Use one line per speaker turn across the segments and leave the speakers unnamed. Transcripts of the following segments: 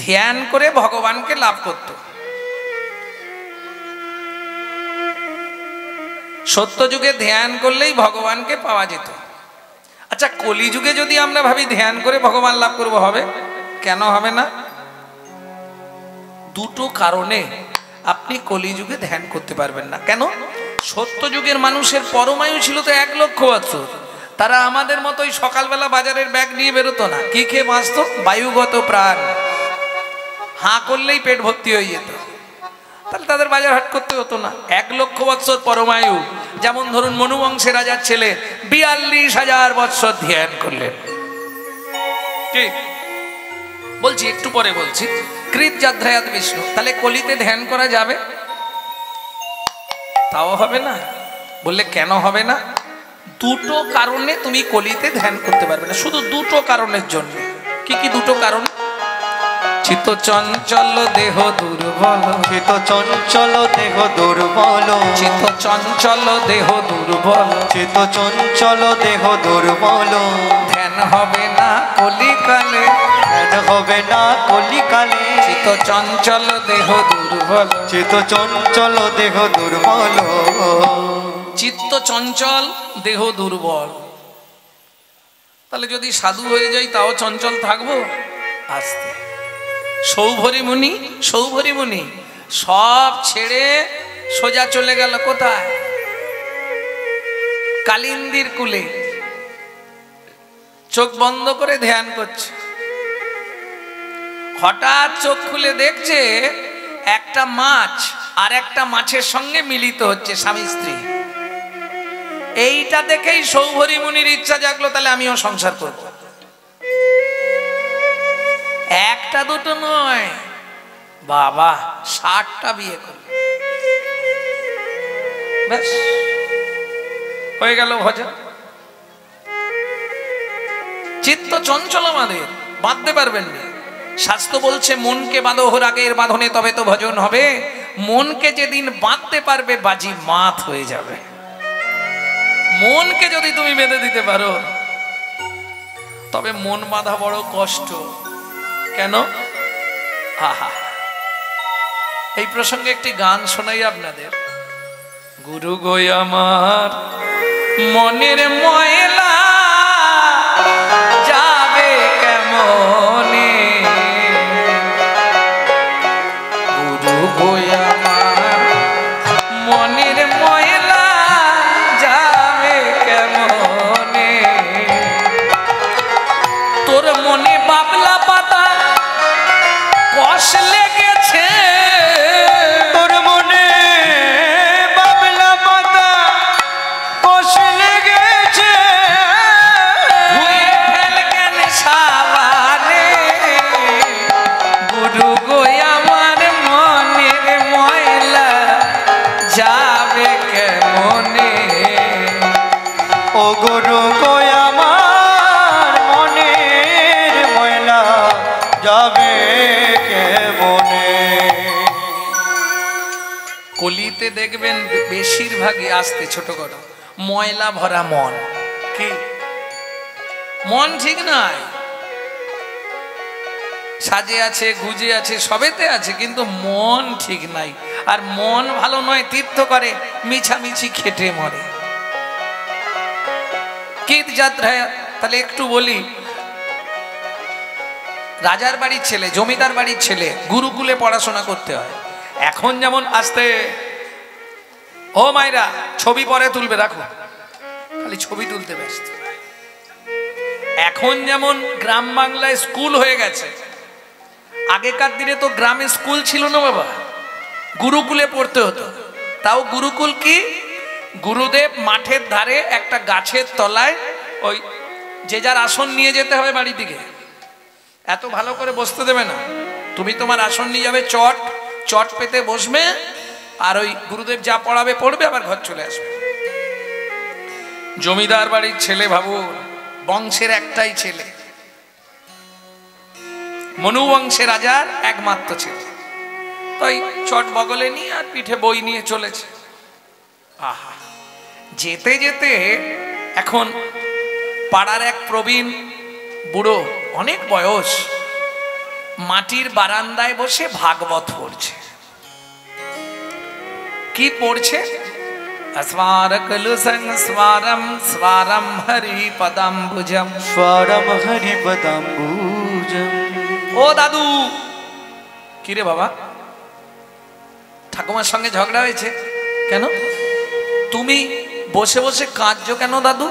ধ্যান করে ভগবানকে লাভ করত। সত্য যুগে ধ্যান করলেই ভগবানকে পাওয়া যেত। আচ্ছা, কলিযুগে যদি আমরা ভাবি ধ্যান করে ভগবান লাভ করব, হবে? কেন হবে না? দুটো কারণে আপনি কলিযুগে ধ্যান করতে পারবেন না। কেন? সত্য যুগের মানুষের পরমায়ু ছিল তো 1 লক্ষ বছর। তারা আমাদের মতোই সকালবেলা বাজারের ব্যাগ নিয়ে বেরোতো না। কি খেয়ে বাঁচত? বায়ুগত প্রাণ। হাঁ করলেই পেট ভর্তি হয়ে যেত, তাহলে তাদের বাজার হাট করতে হতো না। 1 লক্ষ বছর পরমায়ু। যেমন ধরুন মনুবংশের রাজার ছেলে 42,000 বছর ধ্যান করলেন। ঠিক বলছি, একটু পরে বলছি। কৃত যাত্রায়াত বিষ্ণু। তাহলে কলিতে ধ্যান করা যাবে? তাও হবে না। বললে কেন হবে না? দুটো কারণে তুমি কলিতে ধ্যান করতে পারবে না, শুধু দুটো কারণের জন্য। কি কি দুটো কারণ? চিত্ত চঞ্চল দেহ দুর্বল,
চিত্ত চঞ্চল দেহ দুর্বল,
চিত্ত চঞ্চল দেহ দুর্বল,
চিত্ত চঞ্চল দেহ দুর্বল।
ধ্যান হবে না কলিকালে,
ধ্যান হবে না কলিকালে।
চিত্ত চঞ্চল দেহ দুর্বল,
চিত্ত চঞ্চল দেহ দুর্বল,
চিত্ত চঞ্চল দেহ দুর্বল। তাহলে যদি সাধু হয়ে যাই তাও চঞ্চল থাকবো? আস্তে। সৌভরী মুনি, সৌভরী মুনি সব ছেড়ে সোজা চলে গেল কোথায়? কালিন্দির কুলে। চোখ বন্ধ করে ধ্যান করছে। হঠাৎ চোখ খুলে দেখছে একটা মাছ আর একটা মাছের সঙ্গে মিলিত হচ্ছে, স্বামী স্ত্রী। এইটা দেখেই সৌভরী মুনির ইচ্ছা জাগলো, তাহলে আমিও সংসার করব। একটা দুটো নয় বাবা, 60টা বিয়ে করল। ব্যাস হয়ে গেল ভজন। চিত্ত চঞ্চল আমাদের, বাঁধতে পারবেন না। শাস্ত্র বলছে মনকে বাঁধো রাগের বাঁধনে, তবে তো ভজন হবে। মনকে যেদিন বাঁধতে পারবে বাজি মাত হয়ে যাবে। মনকে যদি তুমি বেঁধে দিতে পারো, তবে মন বাঁধা বড় কষ্ট। কেন? আহা, এই প্রসঙ্গে একটি গান শোনাই আপনাদের। গুরু গো আমার মনের ময়লা যাবে কেমনে, গুরু গো আমার মনের ময়লা যাবে কেমনে, তোর মনে বাবলা পাতা কষ লেগেছে,
তোর মনে বাবলা পাতা কষ লেগেছে,
ধুয়ে ফেল কেন সাবানে, গুরু গো আমার মনের ময়লা যাবে কেমনে,
ও গুরু গো আমার মনের ময়লা যাবে কেমনে।
কলিতে দেখবেন বেশিরভাগই আসতে ছোট করে ময়লা ভরা মন। কি মন ঠিক নয়, সাজে আছে, গুজে আছে, সবেতে আছে, কিন্তু মন ঠিক নাই। আর মন ভালো নয়, তীর্থ করে, মিছামিছি খেটে মরে। কীট যাত্রা। তাহলে একটু বলি, রাজার বাড়ির ছেলে, জমিদার বাড়ির ছেলে গুরুকুলে পড়াশোনা করতে হয়। এখন যেমন আসতে, ও মায়েরা ছবি পরে তুলবে, রাখো, খালি ছবি তুলতে ব্যস্ত। এখন যেমন গ্রাম বাংলায় স্কুল হয়ে গেছে, আগেকার দিনে তো গ্রামে স্কুল ছিল না বাবা, গুরুকুলে পড়তে হতো। তাও গুরুকুল কি? গুরুদেব মাঠের ধারে একটা গাছের তলায়, ওই যে যার আসন নিয়ে যেতে হবে বাড়ি থেকে। এত ভালো করে বসতে দেবে না, তুমি তোমার আসন নিয়ে যাবে, চট পেতে বসবে, আর ওই গুরুদেব যা পড়াবে পড়বে, আবার ঘর চলে আসবে। জমিদার বাড়ির ছেলে, ভাবুন, বংশের একটাই ছেলে, মনু বংশে রাজার একমাত্র ছেলে, তাই চট বগলে নিয়ে আর পিঠে বই নিয়ে চলেছে। আহা, যেতে যেতে এখন পাড়ার এক প্রবীণ বুড়ো, অনেক বয়স, মাটির বারান্দায় বসে ভাগবত পড়ছে। কি পড়ছে? अस्वार कलुसं स्वारम स्वारम हरि पदाम्बुजम
स्वारम हरि पदाम्बुजम।
ও দাদু, কি রে বাবা, ঠাকুমার সঙ্গে ঝগড়া হয়েছে কেন? তুমি বসে বসে কাঁদছো কেন দাদু?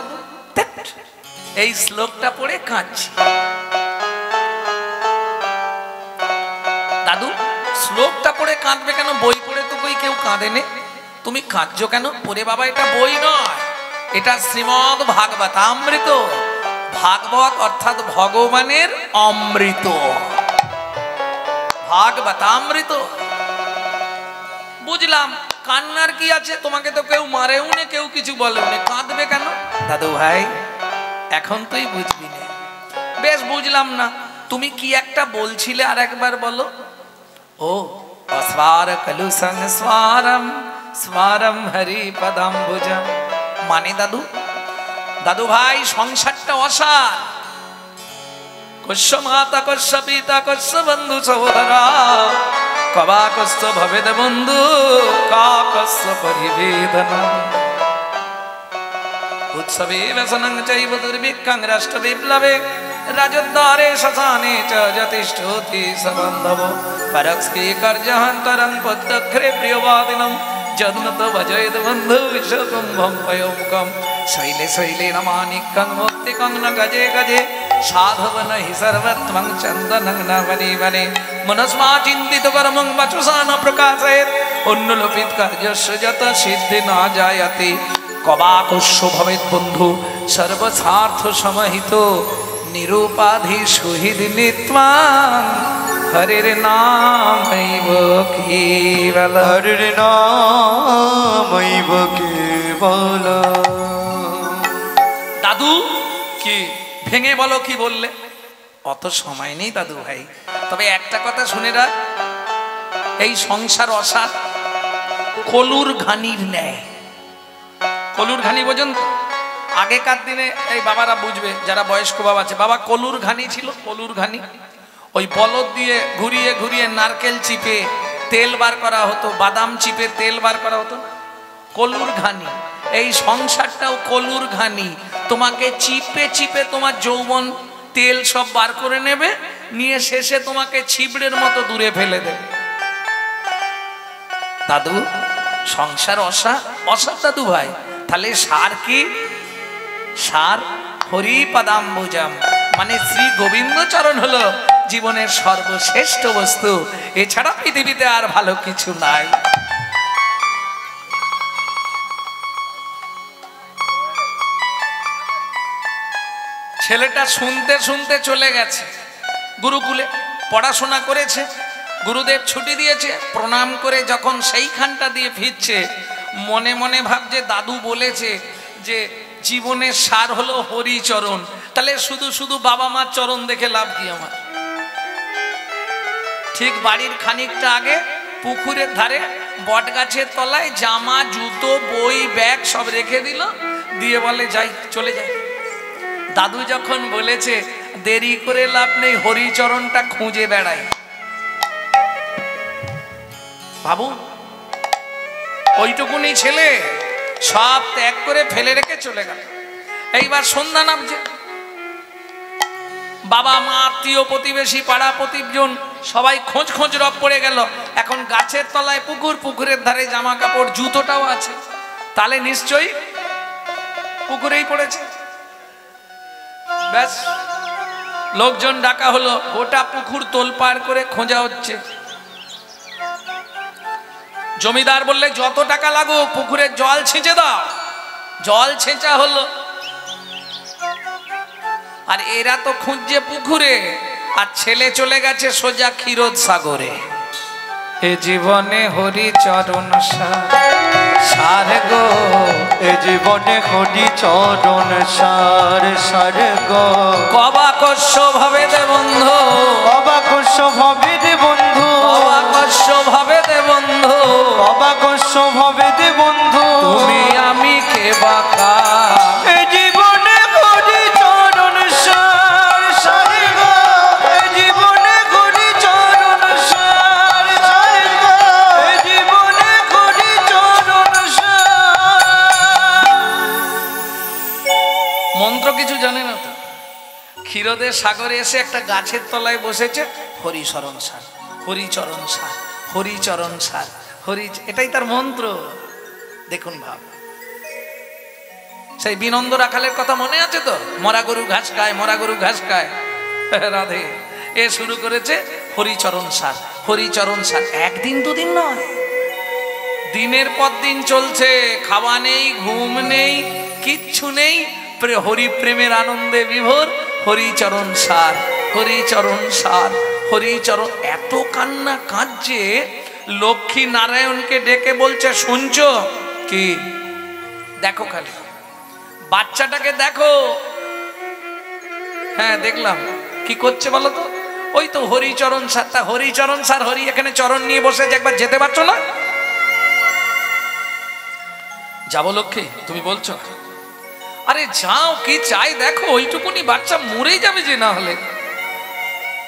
এই শ্লোকটা পড়ে কাঁদছি। দাদু শ্লোকটা পড়ে কাঁদবে কেন? বই পড়ে তো কই কেউ কাঁদেনে, তুমি কাঁদছো কেন? ওরে বাবা, এটা বই নয়, এটা শ্রীমদ ভাগবতামৃত। ভাগবত অর্থাৎ ভগবানের অমৃত, ভাগবতামৃত। বুঝলাম, কান্নার কি আছে? তোমাকে তো কেউ মারেও নে, কেউ কিছু বলেও নে, কাঁদবে কেন? দাদু ভাই, এখন তুই বুঝবি না। বেশ, বুঝলাম না, তুমি কি একটা বলছিলে আর একবার বলো। ও अस्वार कलुसं स्वारम स्वारम हरि पदाम्बुजम, মানে দাদু, দাদু ভাই সংসারটা অসার। কস্য মাতা কস্য পিতা কস্য বন্ধু সহোদরা কবা কস্য ভবেদ বন্ধু কা কস্য পরিবেদনা উৎসবে ব্যসনং চৈব দুর্ভিক্ষং রাষ্ট্র বিপ্লবে রাজদ্বারে শ্মশানে চ যতিষ্ঠতি সবন্ধব পরস্কি কর্যহন্তরং পদ্মঘ্রে প্রিয়বাদিনম জন্নত ভজয়েদ বন্ধু বিশ্বকুম্ভম পয়োমুখম শৈলে শৈলে নমানিকং মুক্তিকং ন গজে গজে সাধবন হি সর্বত্বং চন্দনং ন বনে বনে মনস্মা চিন্তিত কর্মং বচসা ন প্রকাশয়েৎ অন্যলোপিত কার্যস্য যত সিদ্ধি ন জায়তে কবাকস্য ভবেৎ বন্ধু সর্বস্বার্থ সমাহিত নিরুপাধি সুহৃদ নিত্বাং হরির নামৈব কেবল
হরির নামৈব কেবল।
দাদু কি ভেঙে বলো, কি বললে? অত সময় নেই দাদু ভাই, তবে একটা কথা শুনে রাখ, এই সংসার অসার, কলুর ঘানির ন্যায়। কলুর ঘানি বোঝেন তো? আগেকার দিনে এই বাবারা বুঝবে, যারা বয়স্ক বাবা আছে, বাবা কলুর ঘানি ছিল। কলুর ঘানি ওই বলদ দিয়ে ঘুরিয়ে ঘুরিয়ে নারকেল চিপে তেল বার করা হতো, বাদাম চিপে তেল বার করা হতো, কলুর ঘানি। এই সংসারটাও কলুর ঘানি, তোমাকে চিপে চিপে তোমার যৌবন তেল সব বার করে নেবে, নিয়ে শেষে তোমাকে ছিবড়ের মতো দূরে ফেলে দেবে। দাদু সংসার অসার, অসার দাদু ভাই। তাহলে সার কি? সার হরি পদাম্বুজম, মানে শ্রী গোবিন্দ চরণ হলো জীবনের সর্বশ্রেষ্ঠ বস্তু। এছাড়া পৃথিবীতে আর ভালো কিছু নাই। ছেলেটা শুনতে শুনতে চলে গেছে গুরুকুলে, পড়াশোনা করেছে, গুরুদেব ছুটি দিয়েছে, প্রণাম করে যখন সেইখানটা দিয়ে ফিরছে, মনে মনে ভাবছে দাদু বলেছে যে জীবনের সার হলো হরিচরণ, তাহলে শুধু শুধু বাবা মার চরণ দেখে লাভ কি আমার? ঠিক বাড়ির খানিকটা আগে পুকুরের ধারে বট গাছের তলায় জামা জুতো বই ব্যাগ সব রেখে দিল, দিয়ে বলে যাই, চলে যাই। দাদু যখন বলেছে দেরি করে লাভ নেই, হরিচরণটা খুঁজে বেড়াই। ভাবু, ওইটুকুনি ছেলে সব ত্যাগ করে ফেলে রেখে চলে গেল। এইবার সন্ধ্যা নামছে, বাবা মা আত্মীয় প্রতিবেশী পাড়া প্রতিজন সবাই খোঁজ খোঁজ রব পড়ে গেল। এখন গাছের তলায় পুকুর, পুকুরের ধারে জামা কাপড় জুতোটাও আছে, তাহলে নিশ্চয়ই পুকুরেই পড়েছে। ব্যাস, লোকজন ডাকা হলো, গোটা পুকুর তোলপাড় করে খোঁজা হচ্ছে। জমিদার বললে যত টাকা লাগুক পুকুরের জল ছেঁচে দাও। জল ছেঁচা হলো, আর এরা তো খুঁজছে পুকুরে, আর ছেলে চলে গেছে সোজা ক্ষীরোদ সাগরে। এ জীবনে হরিচরণ সার গো,
এ জীবনে হরিচরণ সার সার গো।
কবাকস্য ভবেদে বন্ধু,
অবাকস্য ভবেদে বন্ধু,
কবাকস্য ভবেদে বন্ধু,
অবাকস্য ভবেদে বন্ধু।
তুমি আমি কে বাকা,
এ জীবনে হরিচরণ সার সার গো। এ জীবনে হরিচরণ
ক্ষীরোদের সাগরে এসে একটা গাছের তলায় বসেছে, হরিচরণ সার, হরিচরণ সার, হরিচরণ সার, এটাই তার মন্ত্র। দেখুন ভাব, সেই বিনন্দ রাখালের কথা মনে আছে তো? মরা গরু ঘাস খায়, মরা গরু ঘাস খায়, রাধে। এ শুরু করেছে হরিচরণ সার, হরিচরণ সার। একদিন দুদিন নয়, দিনের পর দিন চলছে। খাওয়া নেই, ঘুম নেই, কিচ্ছু নেই, হরি প্রেমের আনন্দে বিভোর। হরিচরণ সার, হরিচরণ সার, হরিচরণ। এত কান্না কাঁদছে, লক্ষ্মী নারায়ণকে ডেকে বলছে, শুনছো কি? দেখো খালি বাচ্চাটাকে দেখো। হ্যাঁ দেখলাম। কি করছে বলো তো? ওই তো হরিচরণ সার। তা হরিচরণ সার, হরি এখানে চরণ নিয়ে বসেছে, একবার যেতে পারছো না? যাবো লক্ষ্মী, তুমি বলছো? আরে যাও, কি চাই দেখো, ওইটুকুনি বাচ্চা মরেই যাবে যে না হলে।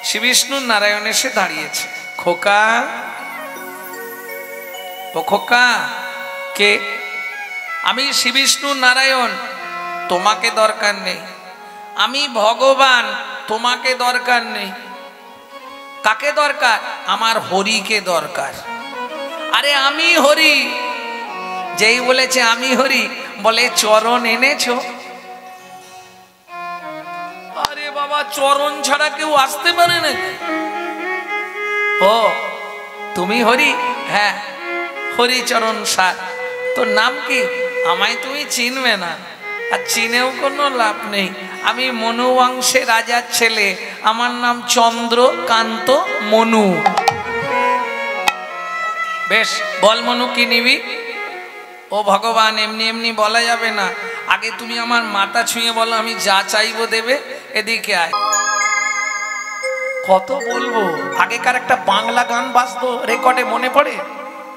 শ্রী বিষ্ণু নারায়ণ এসে দাঁড়িয়েছে। খোকা, ও খোকা। কে? আমি শ্রী বিষ্ণু নারায়ণ, তোমাকে দরকার নেই। আমি ভগবান, তোমাকে দরকার নেই। কাকে দরকার? আমার হরিকে দরকার। আরে আমি হরি। যেই বলেছে আমি হরি, বলে চরণ এনেছো? আরে বাবা, চরণ ছাড়া কেউ আসতে পারে নাকি? ও তুমি হরি? হ্যাঁ, হরিচরণ সার। তোর নাম কি? আমায় তুমি চিনবে না, আর চিনেও কোনো লাভ নেই। আমি মনু বংশে রাজার ছেলে, আমার নাম চন্দ্রকান্ত মনু। বেশ, বল মনু কি নিবি? ও ভগবান, এমনি এমনি বলা যাবে না, আগে তুমি আমার মাথা ছুঁয়ে বলো, আমি যা চাইবো দেবে। এদিকে আয়। কত বলবো? আগেকার একটা বাংলা গান বাজতো, রেকর্ডে মনে পড়ে,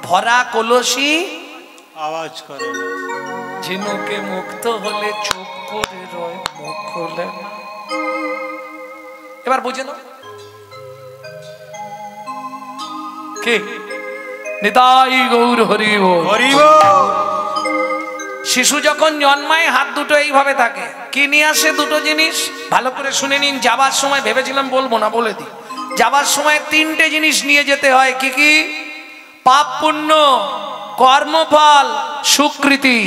ভরা কলসি
আওয়াজ করে না,
ঝিনুকে মুক্ত হলে চুপ করে রয়, মুখ খোলে না। এবার বুঝে নাও। কে? নিতাই গৌর হরি বল।
হরি বল।
শিশু যখন জন্মায় হাত দুটো এইভাবে থাকে। কি নিয়ে আসে? দুটো জিনিস। ভালো করে শুনে নিন। যাবার সময় ভেবেছিলাম বলবো না, বলে দিই। যাবার সময় তিনটে জিনিস নিয়ে যেতে হয়। কি কি? পাপ পুণ্য, কর্মফল, সুকৃতি।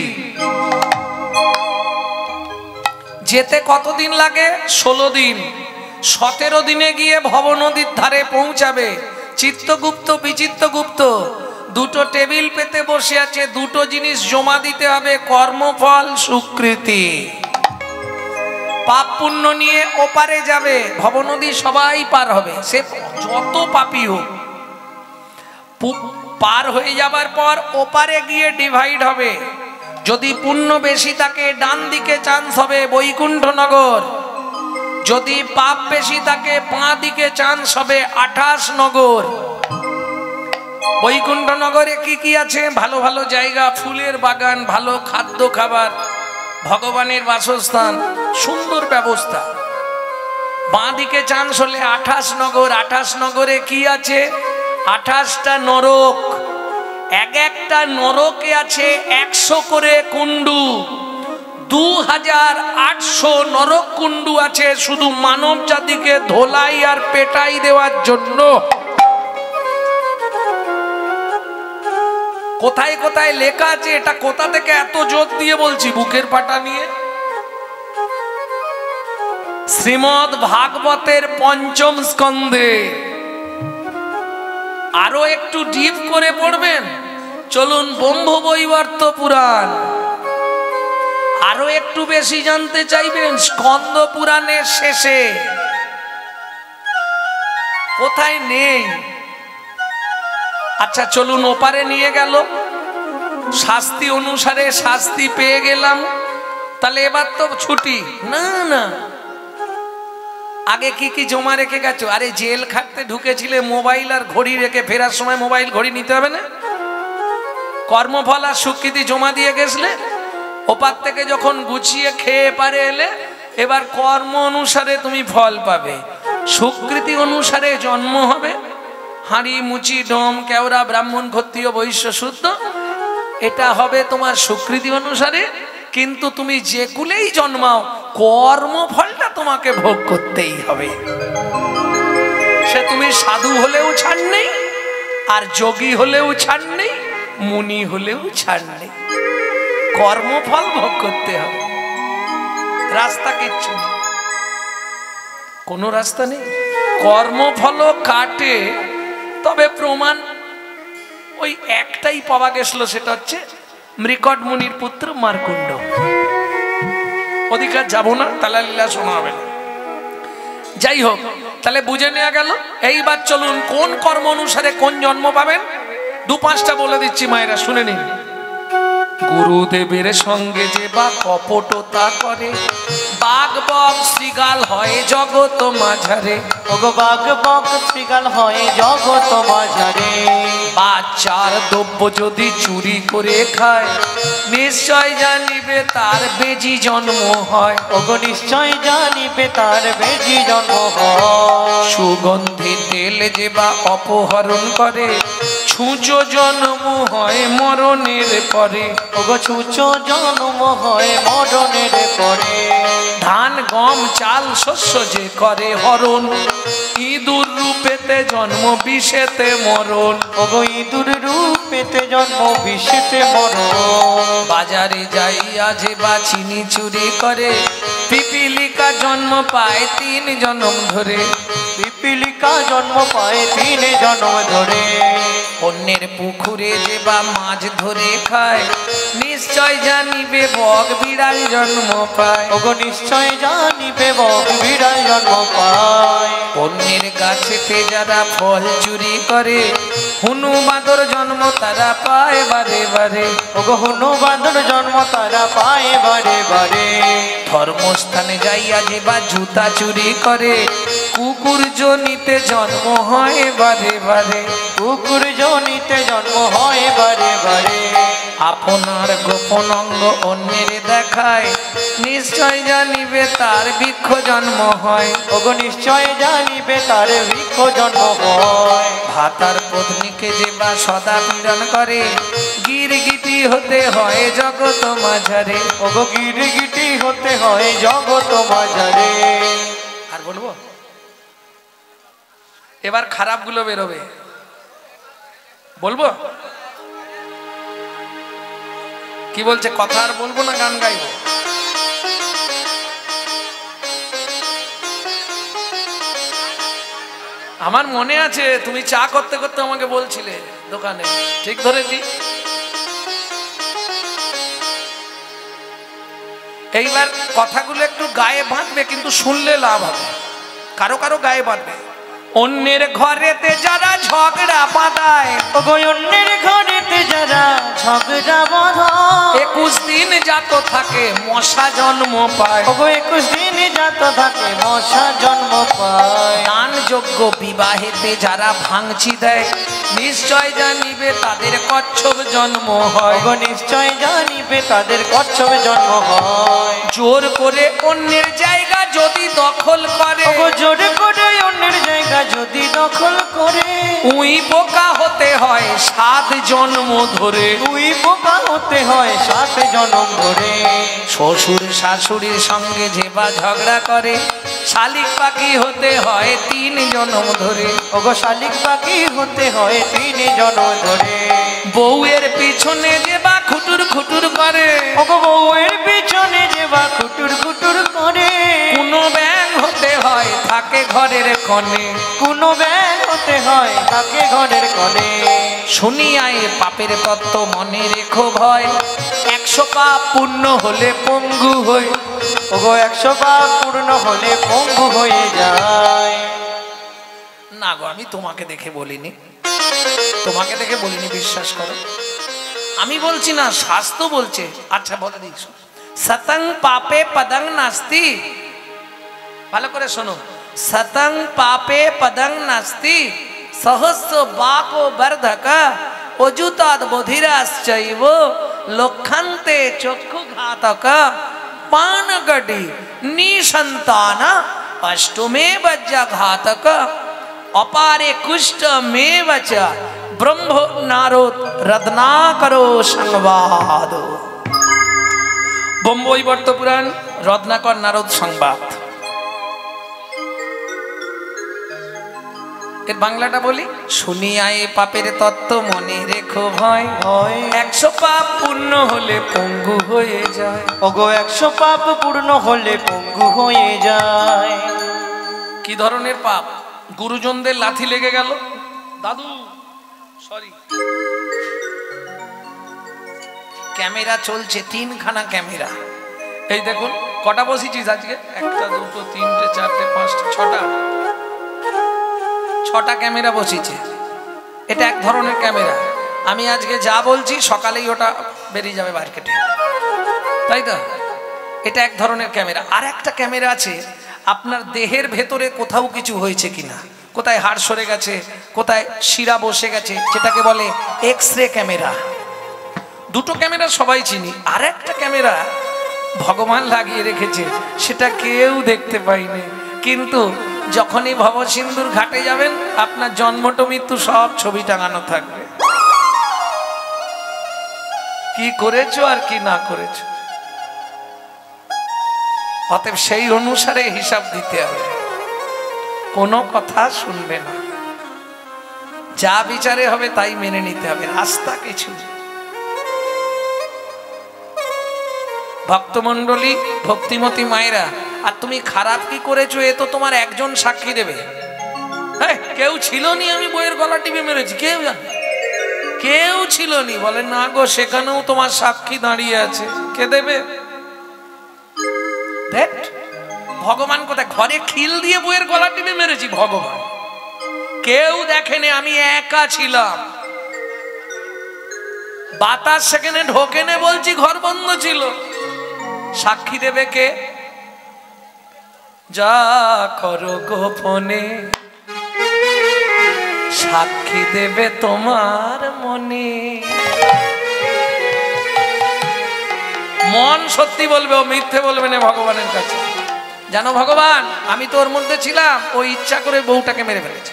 যেতে কতদিন লাগে? 16 দিন। 17 দিনে গিয়ে ভব নদীর ধারে পৌঁছাবে। চিত্তগুপ্ত বিচিত্রগুপ্ত দুটো টেবিল পেতে বসে আছে, দুটো জিনিস জমা দিতে হবে, কর্মফল, সুকৃতি। পাপ পুণ্য নিয়ে ওপারে যাবে, ভবনদী সবাই পার হবে, সে যত পাপী হোক। পার হয়ে যাবার পর ওপারে গিয়ে ডিভাইড হবে। যদি পুণ্য বেশি থাকে ডান দিকে চান্স হবে বৈকুণ্ঠনগর, যদি পাপ বেশি থাকে বাঁ দিকে চান্স হবে 28 নগর। বৈকুণ্ঠনগরে কি কি আছে? ভালো ভালো জায়গা, ফুলের বাগান, ভালো খাদ্য খাবার, ভগবানের বাসস্থান, সুন্দর ব্যবস্থা। বাঁ দিকে চান্স হলে 28 নগর। 28 নগরে কি আছে? 28টা নরক। এক একটা নরকে আছে 100 করে কুণ্ডু। 2800 নরক কুণ্ডু আছে শুধু মানব জাতিকে ধোলাই আর পেটাই দেওয়ার জন্য। কোথায় কোথায় লেখা আছে, এটা কোথা থেকে এত জোর দিয়ে বলছি বুকের পাটা নিয়ে? শ্রীমদ্ ভাগবতের 5ম স্কন্ধে। আরো একটু ডিপ করে পড়বেন, চলুন ব্রহ্মবৈবর্ত পুরাণ। আরো একটু বেশি জানতে চাইবেন, স্কন্দ পুরাণের শেষে। কোথায় নেই? আচ্ছা চলুন ওপারে নিয়ে গেল, শাস্তি অনুসারে শাস্তি পেয়ে গেলাম, তাহলে এবার তো ছুটি। না না, আগে কি কি জমা রেখে গেছো? আরে জেল খাটতে ঢুকেছিলে, মোবাইল আর ঘড়ি রেখে ফেরার সময় মোবাইল ঘড়ি নিতে হবে না? কর্মফল আর স্বীকৃতি জমা দিয়ে গেছলে, ওপার থেকে যখন গুছিয়ে খেয়ে পারে এলে, এবার কর্ম অনুসারে তুমি ফল পাবে, স্বীকৃতি অনুসারে জন্ম হবে। হাঁড়ি মুচি ডোম কেওড়া ব্রাহ্মণ ক্ষত্রিয় বৈশ্য শুদ্ধ, এটা হবে তোমার স্বীকৃতি অনুসারে। কিন্তু তুমি যে কুলেই জন্মাও, কর্মফলটা তোমাকে ভোগ করতেই হবে। সে তুমি সাধু হলেও ছাড় নেই, আর যোগী হলেও ছাড় নেই, মুনি হলেও ছাড় নেই, কর্মফল ভোগ করতে হবে। রাস্তা কিচ্ছু নেই, কোনো রাস্তা নেই। কর্মফল কাটে, তবে প্রমাণ ওই একটাই পাওয়া গেছিল, সেটা হচ্ছে মৃকট মুনির পুত্র মার্কুণ্ড। অধিকার যাব না, তাহলে লীলা শোনা হবে না। যাই হোক, তাহলে বুঝে নেওয়া গেল। এইবার চলুন কোন কর্ম অনুসারে কোন জন্ম পাবেন, 2-5টা বলে দিচ্ছি, মায়েরা শুনে নিন। গুরুদেবের সঙ্গে যে বা কপটতা করে, বাঘ বক শ্রীগাল হয় জগত মাঝারে।
ওগো বাঘ বক শ্রীগাল হয় জগত মাঝারে।
বাচ্চার দ্রব্য যদি চুরি করে খায়, নিশ্চয় জানিবে তার বেজি জন্ম হয়।
ওগো নিশ্চয় জানিবে তার বেজি জন্ম হয়।
সুগন্ধি তেল যে বা অপহরণ করে, ছুঁচো জন্ম হয় মরণের পরে।
ওগো ছুঁচো জন্ম হয় মরণের পরে।
ধান গম চাল শস্য যে করে হরণ, ইঁদুর রূপেতে জন্ম বিষেতে মরণ।
ওগো ইঁদুর রূপেতে জন্ম বিষেতে মরণ।
বাজারে যাইয়া যে বা চিনি চুরি করে, পিপিলিকা জন্ম পায় 3 জন্ম ধরে।
পিপিলিকা জন্ম পায় 3 জন্ম ধরে।
অন্যের পুকুরে যে বা মাছ ধরে খায়, নিশ্চয় জানিবে বক বিড়াল জন্ম পায়।
ওগো নিশ্চয় জানিবে বক বিড়াল জন্ম পায়।
অন্যের গাছেতে যারা ফল চুরি করে, হুনু বাঁদর জন্ম তারা পায় বারে বারে।
ওগো হনু বাঁদর জন্ম তারা পায় বারে বারে।
ধর্মস্থানে যাইয়া যে বা জুতা চুরি করে, কুকুর জনিতে জন্ম হয় বারে বারে।
কুকুর জনিতে জন্ম হয় বারে বারে।
আপনার গোপন অঙ্গ অন্যের দেখায়, নিশ্চয় জানিবে তার বৃক্ষ জন্ম হয়।
ওগো নিশ্চয় জানিবে তার বৃক্ষ জন্ম হয়।
ভাতার পত্নীকে যে বা সদা পীড়ন করে, গিরগিটি হতে হয় জগত মাঝারে।
ওগো গিরগিটি হতে হয় জগত মাঝারে।
আর বলবো, এবার খারাপ গুলো বেরোবে, বলবো কি বলছে, কথা আর বলবো না, গান গাইবো? আমার মনে আছে তুমি চা করতে করতে আমাকে বলছিলে দোকানে, ঠিক ধরেছি? এইবার কথাগুলো একটু গায়ে বাঁধবে, কিন্তু শুনলে লাভ হবে। কারো কারো গায়ে বাঁধবে। অন্যের ঘরেতে যারা ঝগড়া বাঁধায়,
ওগো অন্যের ঘরেতে যারা ঝগড়া বাঁধায়,
21 দিন জাত থাকে মশা জন্ম পায়।
ওগো 21 দিন জাত থাকে মশা জন্ম পায়।
দান যোগ্য বিবাহেতে যারা ভাঙচি দেয়, নিশ্চয় জানিবে তাদের কচ্ছপ জন্ম হয়।
ওগো নিশ্চয় জানিবে তাদের কচ্ছপ জন্ম হয়।
জোর করে অন্যের জায়গা যদি দখল করে,
ওগো জোর করে অন্যের জায়গা যদি দখল করে,
উই বোকা হতে হয় 7 জন্ম ধরে।
তুই বোকা হতে হয় 7 জন্ম ধরে।
শ্বশুর শাশুড়ির সঙ্গে যে বা ঝগড়া করে, শালিক পাখি হতে হয় 3 জন্ম ধরে।
ওগো শালিক পাখি হতে হয় 3 জন্ম ধরে।
বউয়ের পিছনে যে বা খুটুর খুটুর করে,
ওগো বউয়ের পিছনে যে বা খুটুর খুটুর করে,
কোনো ব্যাং হতে হয় থাকে ঘরের কোণে।
কোনো ব্যাং হতে হয় তাকে ঘরের কোণে।
শুনিয়ায় পাপের তত্ত্ব মনে রেখো ভয়, 100 পাপ পূর্ণ হলে পঙ্গু হই।
ওগো 100 পাপ পূর্ণ হলে পঙ্গু হয়ে যায়।
না গো, আমি তোমাকে দেখে বলিনি, তোমাকে দেখে বলিনি, বিশ্বাস করো। আমি বলছি না, শাস্ত্র বলছে। আচ্ছা বলে দিই, সতং পাপে পদং নাস্তি। ভালো করে শোনো, সতং পাপে পদং নাস্তি, সহস্র বাকো বর্ধকা, অযুতাদ বধিরাশ্চৈব, লক্ষান্তে চক্ষু ঘাতকা, পানগডি নিসন্তান, অষ্টমে বজ্জা ঘাতকা, অপারে কুষ্ঠ মেব চ, ব্রহ্ম নারদ রত্নাকরো সংবাদ। বোম্বই বর্ত পুরাণ, রত্নাকর নারদ সংবাদ। এর বাংলাটা বলি, শুনিয়ায় পাপের তত্ত্ব মনে রেখো ভয়,
হয়
100 পাপ পূর্ণ হলে পঙ্গু হয়ে যায়।
ওগো 100 পাপ পূর্ণ হলে পঙ্গু হয়ে যায়।
কি ধরনের পাপ? গুরুজনদের লাথি লেগে গেল, দাদু সরি, ক্যামেরা চলছে, 3খানা ক্যামেরা। এই দেখুন কটা বসেছিস আজকে, 1 2 3 4 5 6টা ক্যামেরা বসেছে। এটা এক ধরনের ক্যামেরা। আমি আজকে যা বলছি সকালেই ওটা বেরিয়ে যাবে মার্কেটে, তাই তো? এটা এক ধরনের ক্যামেরা। আর একটা ক্যামেরা আছে আপনার দেহের ভেতরে কোথাও কিছু হয়েছে কিনা, কোথায় হাড় সরে গেছে, কোথায় শিরা বসে গেছে, যেটাকে বলে এক্স-রে ক্যামেরা। দুটো ক্যামেরা সবাই চিনি। আর একটা ক্যামেরা ভগবান লাগিয়ে রেখেছে, সেটা কেউ দেখতে পাইনি, কিন্তু যখনই ভবসিন্ধুর ঘাটে যাবেন আপনার জন্মটো মৃত্যু সব ছবি টাঙানো থাকবে, কি করেছো আর কি না করেছো। অতএব সেই অনুসারে হিসাব দিতে হবে, কোনো কথা শুনবে না, যা বিচারে হবে তাই মেনে নিতে হবে, রাস্তা কিছু। ভক্তমণ্ডলী, ভক্তিমতী মায়েরা, আর তুমি খারাপ কি করেছো এ তো তোমার একজন সাক্ষী দেবে। কেউ ছিল নি আমি বইয়ের গলা টিপে মেরেছি, কেউ জানে, কেউ ছিল নি। বলে না গো, সেখানেও তোমার সাক্ষী দাঁড়িয়ে আছে, কে দেবে? ভগবান কোথায়? ঘরে খিল দিয়ে বইয়ের গলা টিপে মেরেছি, ভগবান কেউ দেখেনি, আমি একা ছিলাম। বাতাস সেখানে ঢোকেনে বলছি, ঘর বন্ধ ছিল, সাক্ষী দেবে কে? যা করো গোপনে সাক্ষী দেবে তোমার মনে। মন সত্যি বলবে, ও মিথ্যে বলবে না ভগবানের কাছে। জানো ভগবান, আমি তো ওর মধ্যে ছিলাম, ও ইচ্ছা করে বউটাকে মেরে ফেলেছে।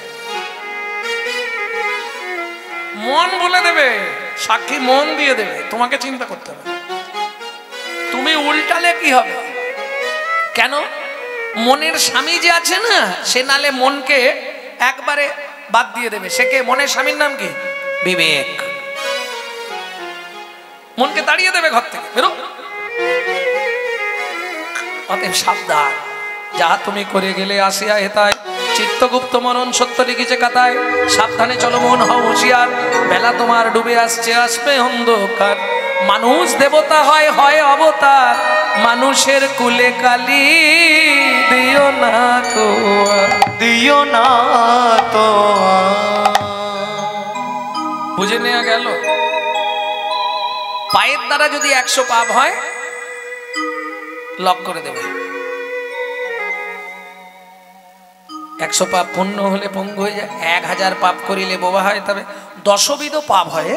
মন বলে দেবে, সাক্ষী মন দিয়ে দেবে, তোমাকে চিন্তা করতে হবে। তুমি উল্টালে কি হবে? কেন? মনের স্বামী যে আছে না, সে নালে মনকে একবারে বাদ দিয়ে দেবে। সে কে? মনের স্বামীর নাম কি? বিবেক। মনকে তাড়িয়ে দেবে ঘর থেকে, বেরো। অতএব সাবধান, যাহা তুমি করে গেলে আসিয়া হেতায়, চিত্তগুপ্ত মনন সত্য লিখিছে কাতায়। সাবধানে চলো মন, হও হুঁশিয়ার, বেলা তোমার ডুবে আসছে, আসবে অন্ধকার। মানুষ দেবতা হয়, হয় অবতার, মানুষের কুলে কালি দিও না তো,
দিও না তো।
বুঝে নেওয়া গেল? পায়ের দ্বারা যদি 100 পাপ হয়, লক করে দেবে। 100 পাপ পূর্ণ হলে পঙ্গু হয়ে যায়। 1000 পাপ করিলে বোবা হয়। তবে 10বিধ পাপ হয়,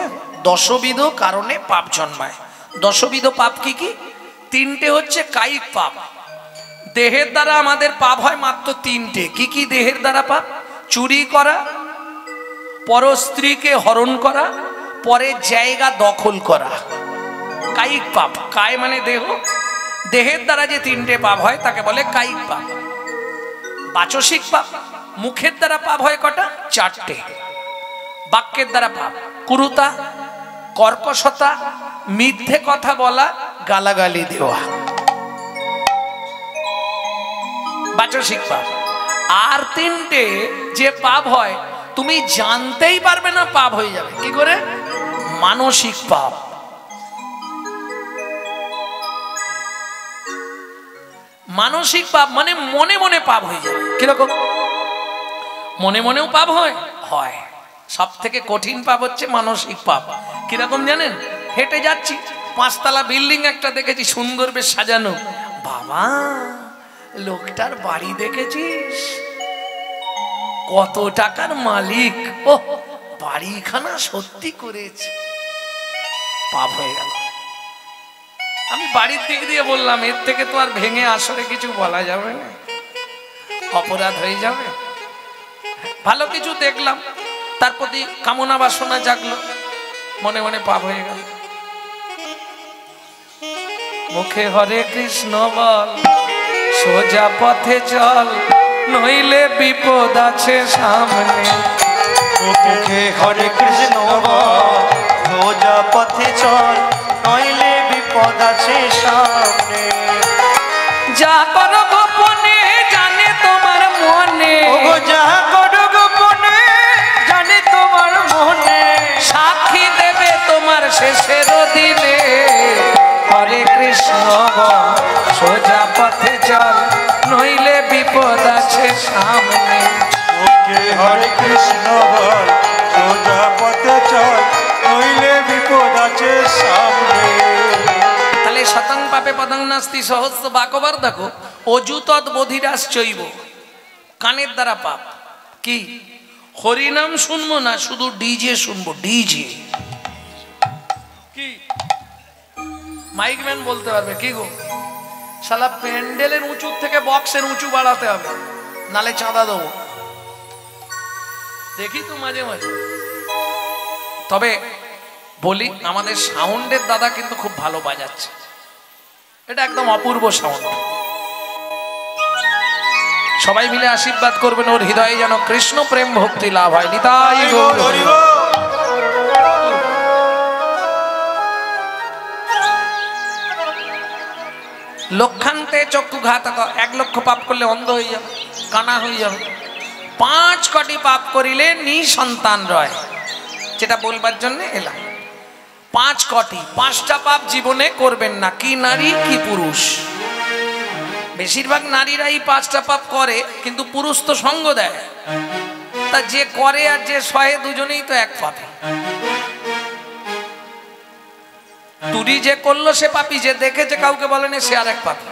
10বিধ কারণে পাপ জন্মায়। 10বিধ পাপ কি কি? 3টে হচ্ছে কায়িক পাপ। দেহের দ্বারা আমাদের পাপ হয় মাত্র 3টে। কি কি দেহের দ্বারা পাপ? চুরি করা, পর স্ত্রীকে হরণ করা, পরের জায়গা দখল করা, কায়িক পাপ। কায় মানে দেহ, দেহের দ্বারা যে 3টে পাপ হয় তাকে বলে কায়িক পাপ। বাচসিক পাপ, মুখের দ্বারা পাপ হয় কটা? 4টে। বাক্যের দ্বারা পাপ, কুরুতা, কর্কশতা, মিথ্যে কথা বলা, গালাগালি দেওয়া, বাচসিক পাপ। আর 3টে যে পাপ হয় তুমি জানতেই পারবে না, পাপ হয়ে যাবে। কি করে? মানসিক পাপ। মানসিক পাপ মানে মনে মনে পাপ হয়ে যাবে। কিরকম? মনে মনেও পাপ হয়। হয়। সব থেকে কঠিন পাপ হচ্ছে মানসিক পাপ। কিরকম জানেন? হেঁটে যাচ্ছি, 5তলা বিল্ডিং একটা দেখেছি, সুন্দর বেশ সাজানো। বাবা, লোকটার বাড়ি দেখেছিস? কত টাকার মালিক, ও বাড়িখানা সত্যি করেছে। পাপ হয়ে গেল। আমি বাড়ির দিক দিয়ে বললাম, এর থেকে তো আর ভেঙে আসরে কিছু বলা যাবে না, অপরাধ হয়ে যাবে। ভালো কিছু দেখলাম, তার প্রতি কামনা বাসনা জাগলো, মনে মনে পাপ হয়ে গেল। মুখে হরে কৃষ্ণ বল, সোজা পথে চল, নইলে বিপদ আছে সামনে।
মুখে হরে কৃষ্ণ বল, সোজা পথে চল, নইলে বিপদ আছে সামনে।
যা করো গোপনে জানে তোমার মনে,
ওগো যা করো গোপনে জানে তোমার মনে,
সাক্ষী দেবে তোমার শেষের দিনে। হরে কৃষ্ণ বল, সোজা পথে চল, নইলে বিপদ আছে সামনে।
ওকে হরে কৃষ্ণ বল, সোজা পথে চল, নইলে বিপদ আছে সামনে।
তাহলে শতং পাপে পদং নাস্তি সহস্র বাকবার দেখো, অজু তৎ বধিরাস চৈব, কানের দ্বারা পাপ। কি হরিনাম শুনবো না, শুধু ডিজে শুনবো, ডিজে। কি মাইকম্যান বলতে পারবে কি গো, শালা প্যান্ডেলের উঁচু থেকে বক্সের উঁচু বাড়াতে হবে, নালে চাঁদা দেবো। দেখি তো মাঝে মাঝে। তবে বলি, আমাদের সাউন্ডের দাদা কিন্তু খুব ভালো বাজাচ্ছে, এটা একদম অপূর্ব সাউন্ড। সবাই মিলে আশীর্বাদ করবেন, ওর হৃদয়ে যেন কৃষ্ণ প্রেম ভক্তি লাভ হয়। নিতাই গৌর হরি বল। লক্ষান্তে চক্ষু ঘাতক, 1 লক্ষ পাপ করলে অন্ধ হয়ে যাবে, কানা হয়ে যাবে। 5 কোটি পাপ করিলে নিঃসন্তান রয়, যেটা বলবার জন্য এলাম। 5 কোটি, 5টা পাপ জীবনে করবেন না। কি নারী কি পুরুষ, বেশিরভাগ নারীরাই 5টা পাপ করে, কিন্তু পুরুষ তো সঙ্গ দেয়। তা যে করে আর যে সহে, দুজনেই তো এক পাপী। তুরি যে করলো সে পাপী, যে দেখেছে কাউকে বলেনি সে আর এক পাপী,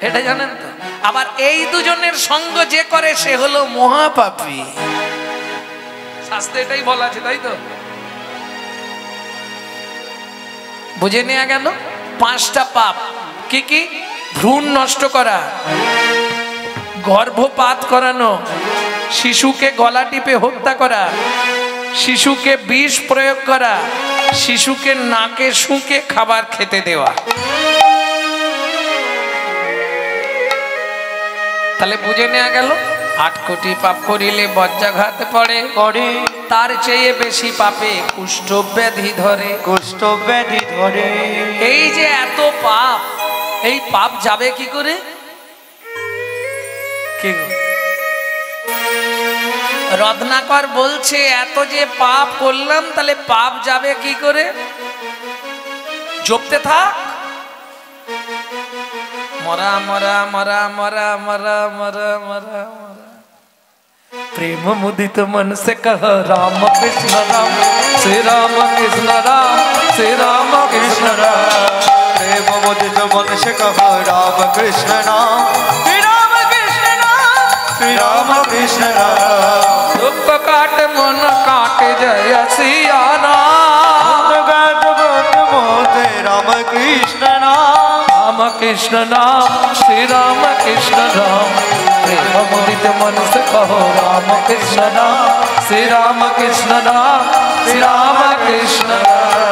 এটা জানেন তো। আবার এই দুজনের সঙ্গ যে করে সে হলো মহাপাপী। শাস্ত্রে এটাই বলা আছে, তাই তো? বুঝে নেওয়া গেল 5টা পাপ কি কি? ভ্রূণ নষ্ট করা, গর্ভপাত করানো, শিশুকে গলা টিপে হত্যা করা, শিশুকে বিষ প্রয়োগ করা, শিশুকে নাকে শুঁকে খাবার খেতে দেওয়া। তাহলে বুঝে নেওয়া গেল 8 কোটি পাপ করিলে বজ্রাঘাতে পড়ে, তার চেয়ে বেশি পাপে কুষ্ঠ ব্যাধি ধরে।
কুষ্ঠ ব্যাধি ধরে।
এই যে এত পাপ, এই পাপ যাবে কি করে? কি গো? রত্নাকর বলছে এত যে পাপ করলাম, তাহলে পাপ যাবে কি করে? জপতে থাক। মরা মরা মরা মরা মরা মরা মরা মরা, प्रेम मुदित मन से कह राम कृष्ण राम, श्री राम कृष्ण राम, श्री राम कृष्ण राम।
प्रेम मुदित मन से कह राम कृष्ण राम, श्री राम कृष्ण राम, श्री राम कृष्ण राम।
दुख काट मन काट जय सिया राम,
मोते राम कृष्ण राम,
राम कृष्ण राम, श्री राम कृष्ण राम। प्रेम मुदित मन से कहो राम कृष्ण राम, श्री राम कृष्ण राम, श्री राम कृष्ण राम।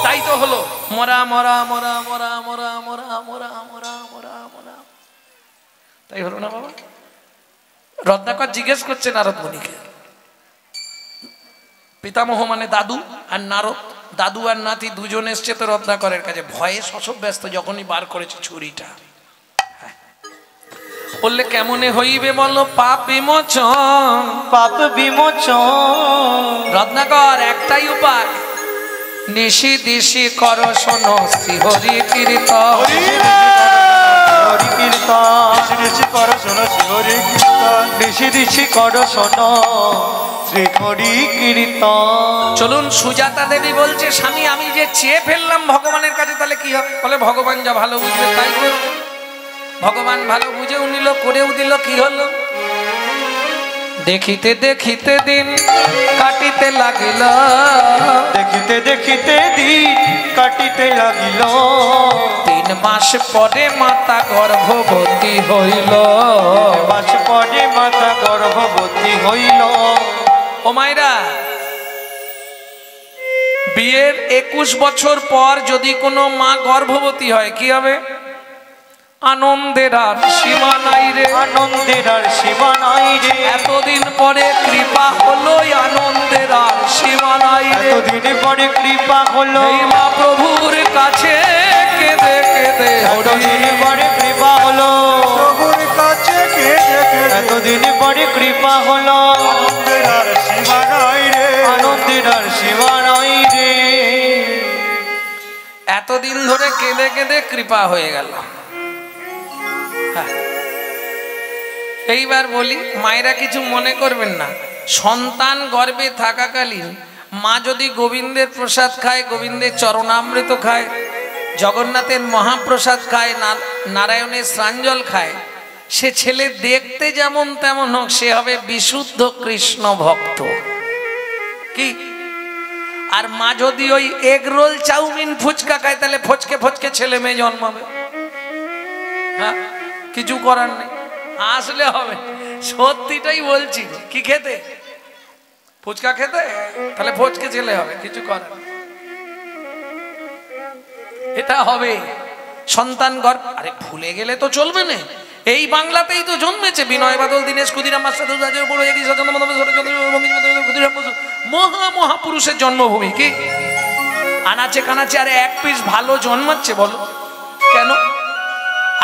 তাই তো হলো মরা মরা মরা মরা মরা মরা মরা মরা মরা মরা, তাই হলো না বাবা? রত্নাকর জিজ্ঞেস করছে নারদ মুনিকে, পিতামহ মানে দাদু আর নারদ, দাদু আর নাতি দুজন এসছে তো রত্নাকরের কাছে, ভয়ে শশব ব্যস্ত, যখনই বার করেছে ছুরিটা। বললে কেমনে হইবে বলো পাপ বিমোচন,
পাপ বিমোচন।
রত্নাকর একটাই উপায়, নিশি দিশি কর শোনো শ্রী হরি কীর্তন।
হরি কীর্তন ঋষি কর শোনো, শ্রী হরি কীর্তন ঋষি ঋষি কর শোনো, শ্রী হরি কীর্তন।
চলুন, সুজাতা দেবী বলছে স্বামী আমি যে চেয়ে ফেললাম ভগবানের কাছে, তাহলে কি হবে? বলে ভগবান যা ভালো বুঝবে তাই করো। ভগবান ভালো বুঝে উনিল, করেও দিল, কি হলো? দেখিতে দেখিতে দিন কাটিতে লাগিল,
দেখিতে দেখিতে দিন কাটিতে লাগিল।
3 মাস পরে মাতা গর্ভবতী হইল,
3 মাস পরে মাতা গর্ভবতী হইল।
ও মায়েরা, বিয়ের 21 বছর পর যদি কোনো মা গর্ভবতী হয় কি হবে? আনন্দের আর সীমা নাই রে,
আনন্দের আর সীমা নাই রে,
এতদিন পরে কৃপা হলো, আনন্দের আর সীমা নাই রে,
এতদিন পরে কৃপা হলো,
এই মহাপ্রভুর কাছে কেঁদে কেঁদে,
এতদিন পরে কৃপা হলো,
প্রভুর কাছে কেঁদে কেঁদে,
এতদিন পরে কৃপা হলো,
আনন্দের আর সীমা নাই রে,
আনন্দের আর সীমা নাই রে।
এতদিন ধরে কেঁদে কেঁদে কৃপা হয়ে গেল। হ্যাঁ, এইবার বলি, মায়েরা কিছু মনে করবেন না, সন্তান গর্ভে থাকাকালীন মা যদি গোবিন্দের প্রসাদ খায়, গোবিন্দের চরণামৃত খায়, জগন্নাথের মহাপ্রসাদ খায়, নারায়ণের স্নানজল খায়, সে ছেলে দেখতে যেমন তেমন হোক, সে হবে বিশুদ্ধ কৃষ্ণ ভক্ত। কি? আর মা যদি ওই এগ রোল, চাউমিন, ফুচকা খায়, তাহলে ফচকে ফচকে ছেলে মেয়ে জন্মাবে। হ্যাঁ, কিছু করার নেই, আসলে হবে। সত্যিটাই বলছি। কি খেতে? ফুচকা খেতে, তাহলে ফচকে ছেলে হবে, কিছু করার নেই। এটা হবে সন্তান গর্ভ। আরে ভুলে গেলে তো চলবে না, এই বাংলাতেই তো জন্মেছে বিনয় বাদল, দীনেশ ক্ষুদিরাম, মহা মহাপুরুষের জন্মভূমি। কি আনাচে কানাচে আরে এক পিস ভালো জন্মাচ্ছে বলো কেন?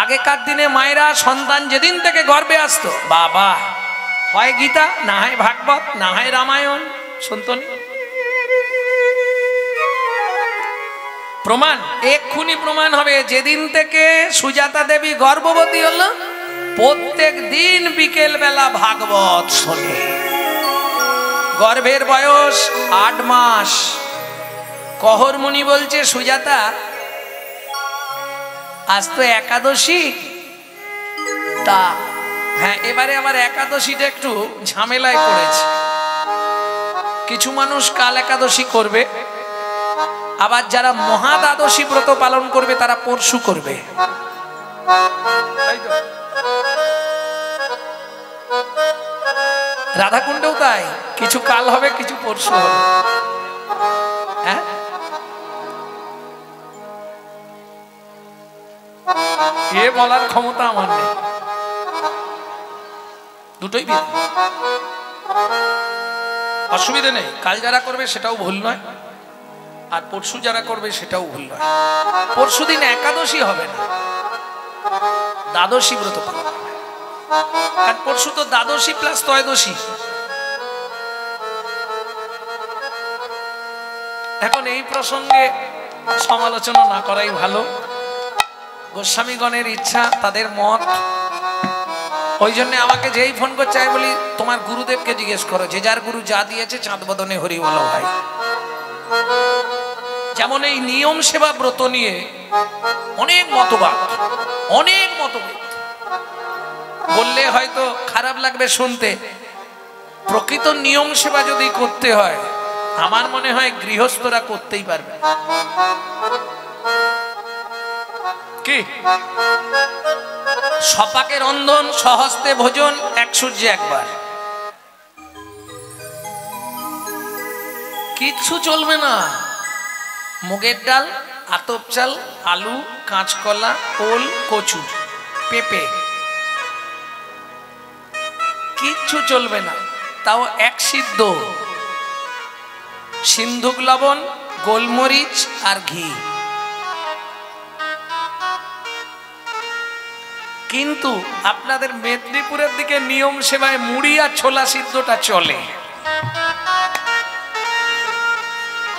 আগেকার দিনে মায়েরা সন্তান যেদিন থেকে গর্ভে আসতো, বাবা হয় গীতা, না হয় ভাগবত, না হয় রামায়ণ শুনতো। প্রমাণ এক্ষুনি প্রমাণ হবে, যেদিন থেকে সুজাতা দেবী গর্ভবতী হলো, প্রত্যেক দিন বিকেল বেলা ভাগবত শোনে। গর্ভের বয়স 8 মাস। কহর মুনি বলছে, সুজাতা আজ তো একাদশী। তা হ্যাঁ, এবারে আবার একাদশীটা একটু ঝামেলায় পড়েছে। কিছু মানুষ কাল একাদশী করবে, আবার যারা মহা দ্বাদশী ব্রত পালন করবে তারা পরশু করবে। রাধাকুণ্ডেও তাই, কিছু কাল হবে, কিছু পরশু হবে। হ্যাঁ, এ বলার ক্ষমতা আমার নেই, দুটোই বিধি, অসুবিধা নেই। কাল যারা করবে সেটাও ভুল নয়, আর পরশু যারা করবে সেটাও ভুল নয়। পরশু দিন একাদশী হবে না, দ্বাদশী ব্রত পালন হবে। আর পরশু তো দ্বাদশী প্লাস ত্রয়োদশী। এখন এই প্রসঙ্গে সমালোচনা না করাই ভালো। গোস্বামীগণের ইচ্ছা, তাদের মত। ওই জন্য আমাকে যেই ফোন করছে আমি বলি, তোমার গুরুদেবকে জিজ্ঞেস করো, যে যার গুরু যা দিয়েছে চাঁদ বদনে হরি বলো ভাই। যেমন এই নিয়ম সেবা ব্রত নিয়ে অনেক মতবাদ, অনেক মতভেদ। বললে হয়তো খারাপ লাগবে শুনতে, প্রকৃত নিয়ম সেবা যদি করতে হয়, আমার মনে হয় গৃহস্থরা করতেই পারবে। কি সপাকে রন্ধন, সহস্তে ভোজন, এক সূর্যে একবার, কিচ্ছু চলবে না। মুগের ডাল, আতপ চাল, আলু, কাঁচকলা, ওল, কচু, পেঁপে, কিচ্ছু চলবে না। তাও এক সিদ্ধ, সিন্ধুক লবণ, গোলমরিচ আর ঘি। কিন্তু আপনাদের মেদিনীপুরের দিকে নিয়ম সেবায় মুড়ি আর ছোলা সিদ্ধটা চলে,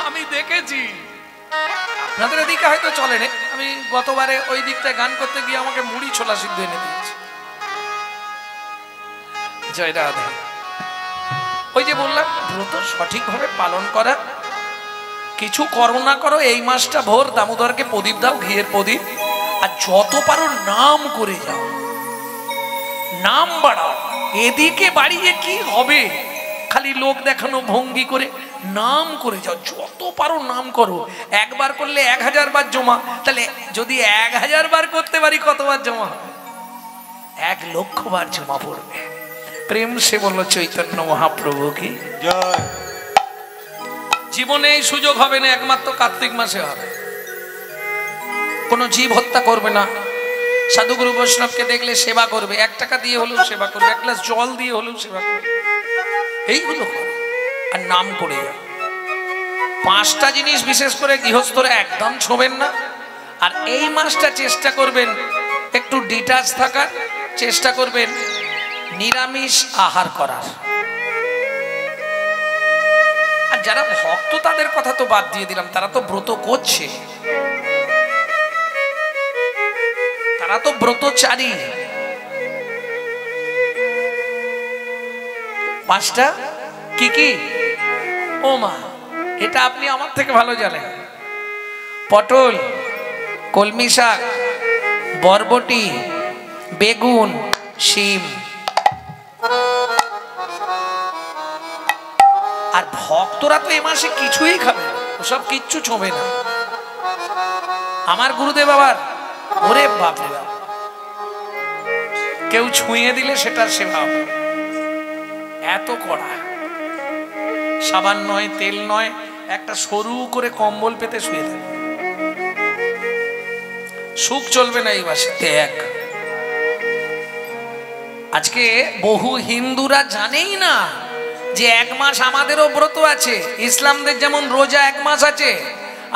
আমি দেখেছি। আপনাদের এদিকে হয়তো চলে না। আমি গতবারে ওই দিকটা গান করতে গিয়ে আমাকে মুড়ি ছোলা সিদ্ধ এনে দিয়েছে। জয় রাধা। ওই যে বললাম, ব্রত সঠিকভাবে পালন করা। কিছু করো না করো, এই মাসটা ভোর দামোদরকে প্রদীপ দাও, ঘিয়ের প্রদীপ, আর যত পারো নাম করে যাও, নাম বাড়াও। এদিকে বাড়িয়ে কি হবে, খালি লোক দেখানো ভঙ্গি করে নাম করে যাও, যত পারো নাম করো। একবার করলে 1000 বার জমা, তাহলে যদি 1000 বার করতে পারি কতবার জমা হবে? 1,00,000 বার জমা পড়বে। প্রেম সে বলল চৈতন্য মহাপ্রভু কি
জয়।
জীবনে এই সুযোগ হবে না, একমাত্র কার্তিক মাসে হবে। কোনো জীব হত্যা করবে না, সাধুগুরু বৈষ্ণবকে দেখলে সেবা করবে, 1 টাকা দিয়ে হলেও সেবা করবে, 1 গ্লাস জল দিয়ে হলেও সেবা করবে, এইগুলো করে আর নাম করে যায়। 5টা জিনিস বিশেষ করে গৃহস্থরা একদম ছোবেন না। আর এই মাসটা চেষ্টা করবেন একটু ডিটাচ থাকার, চেষ্টা করবেন নিরামিষ আহার করার। আর যারা ভক্ত তাদের কথা তো বাদ দিয়ে দিলাম, তারা তো ব্রত করছে, তারা তো ব্রতচারী। 5টা কি কি? ও মা, এটা আপনি আমার থেকে ভালো জানেন। পটল, কলমি শাক, বরবটি, বেগুন, শিম। আর ভক্তরা তো এ মাসে কিছুই খাবে না, ওসব কিচ্ছু ছোঁবে না। আমার গুরুদেব আবার ওরে বাপরে বাপ, কেউ ছুঁয়ে দিলে সেটা সেবা হবে, এত কড়া। সাবান নয়, তেল নয়, একটা সরু করে কম্বল পেতে শুয়ে থাকে। সুখ চলবে না এই মাসে ত্যাগ। আজকে বহু হিন্দুরা জানেই না যে 1 মাস আমাদেরও ব্রত আছে। ইসলামদের যেমন রোজা 1 মাস আছে,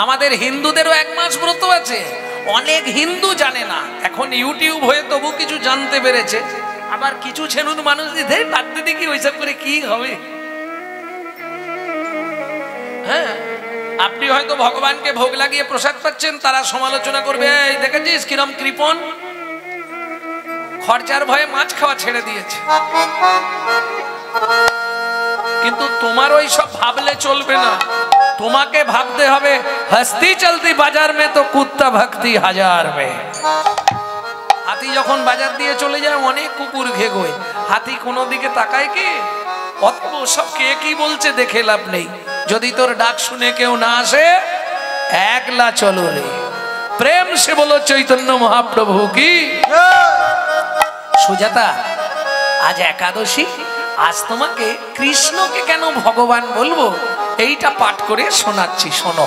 আমাদের হিন্দুদেরও 1 মাস ব্রত আছে। অনেক হিন্দু জানে না, এখন ইউটিউব হয়ে তবু কিছু জানতে পেরেছে। আবার কিছু ছেনুদ মানুষ দিতে ডাকতে দেখি ওইসব করে কি হবে। হ্যাঁ, আপনি হয়তো ভগবানকে ভোগ লাগিয়ে প্রসাদ পাচ্ছেন, তারা সমালোচনা করবে, এই দেখেছিস কিরম কৃপণ, খরচার ভয়ে মাছ খাওয়া ছেড়ে দিয়েছে। কিন্তু তোমার ওই সব ভাবলে চলবে না, তোমাকে ভাবতে হবে হস্তি চলতি বাজার মে তো কুত্তা ভক্তি হাজার মে। হাতি যখন বাজার দিয়ে চলে যায় অনেক কুকুর ঘেগোয়, হাতি কোনো দিকে তাকায় কি? অতএব সব কে কি বলছে দেখে লাভ নেই। যদি তোর ডাক শুনে কেউ না আসে, একলা চলো রে। প্রেম সে বলো চৈতন্য মহাপ্রভু কি। সুজাতা, আজ একাদশী, আজ তোমাকে কৃষ্ণকে কেন ভগবান বলবো এইটা পাঠ করে শোনাচ্ছি, শোনো।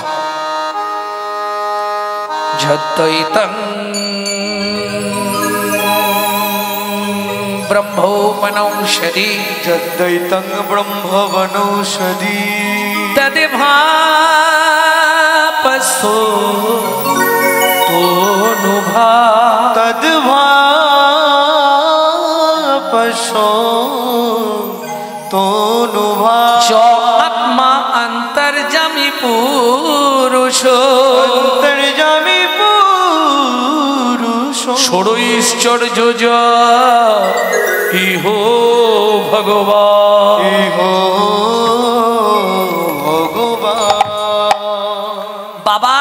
যদ্বৈতং ব্রহ্মবনৌষধি,
যদ্বৈতং ব্রহ্মবনৌষধি,
তদ্ভাপসো তনুভা,
তদ্ভাপসো তনুভা,
য আত্মা অন্তর্যামী পুরুষ,
অন্তর্যামী পুরুষ,
ষড়ৈশ্চর্য ইহো ভগবান,
ইহো ভগবান।
বাবা,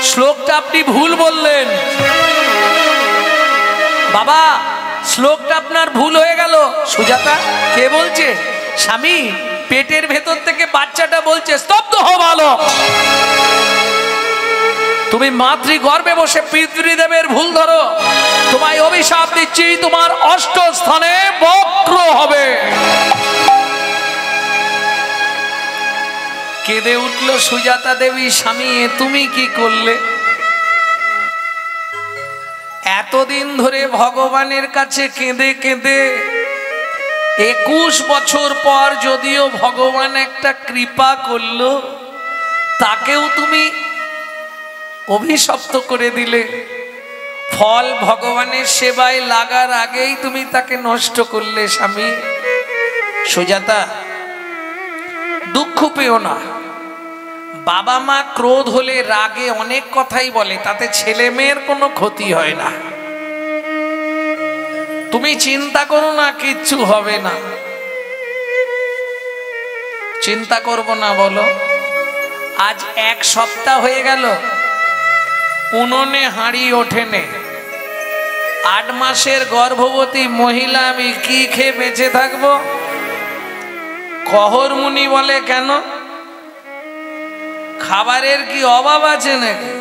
শ্লোকটা আপনি ভুল বললেন। বাবা, শ্লোকটা আপনার ভুল হয়ে গেল। সুজাতা, কে বলছে? স্বামী, পেটের ভেতর থেকে বাচ্চাটা বলছে স্তব্ধ হও ভালো। তুমি মাতৃগর্ভে বসে পিতৃদেবের ভুল ধরো, তোমায় অভিশাপ দিচ্ছি, তোমার 8 স্থানে বক্র হবে। কেঁদে উঠল সুজাতা দেবী, স্বামী তুমি কি করলে? এতদিন ধরে ভগবানের কাছে কেঁদে কেঁদে 21 বছর পর যদিও ভগবান একটা কৃপা করলো, তাকেও তুমি অভিশপ্ত করে দিলে। ফল ভগবানের সেবায় লাগার আগেই তুমি তাকে নষ্ট করলে। স্বামী, সুজাতা, দুঃখ পেও না। বাবা মা ক্রোধ হলে রাগে অনেক কথাই বলে, তাতে ছেলে মেয়ের কোনো ক্ষতি হয় না। তুমি চিন্তা করো না, কিচ্ছু হবে না। চিন্তা করব না বলো? আজ 1 সপ্তাহ হয়ে গেল, উনুনে হাঁড়ি ওঠেনে। 8 মাসের গর্ভবতী মহিলা আমি কি খেয়ে বেঁচে থাকবো? কহর মুনি বলে কেন? খাবারের কি অভাব আছে নাকি?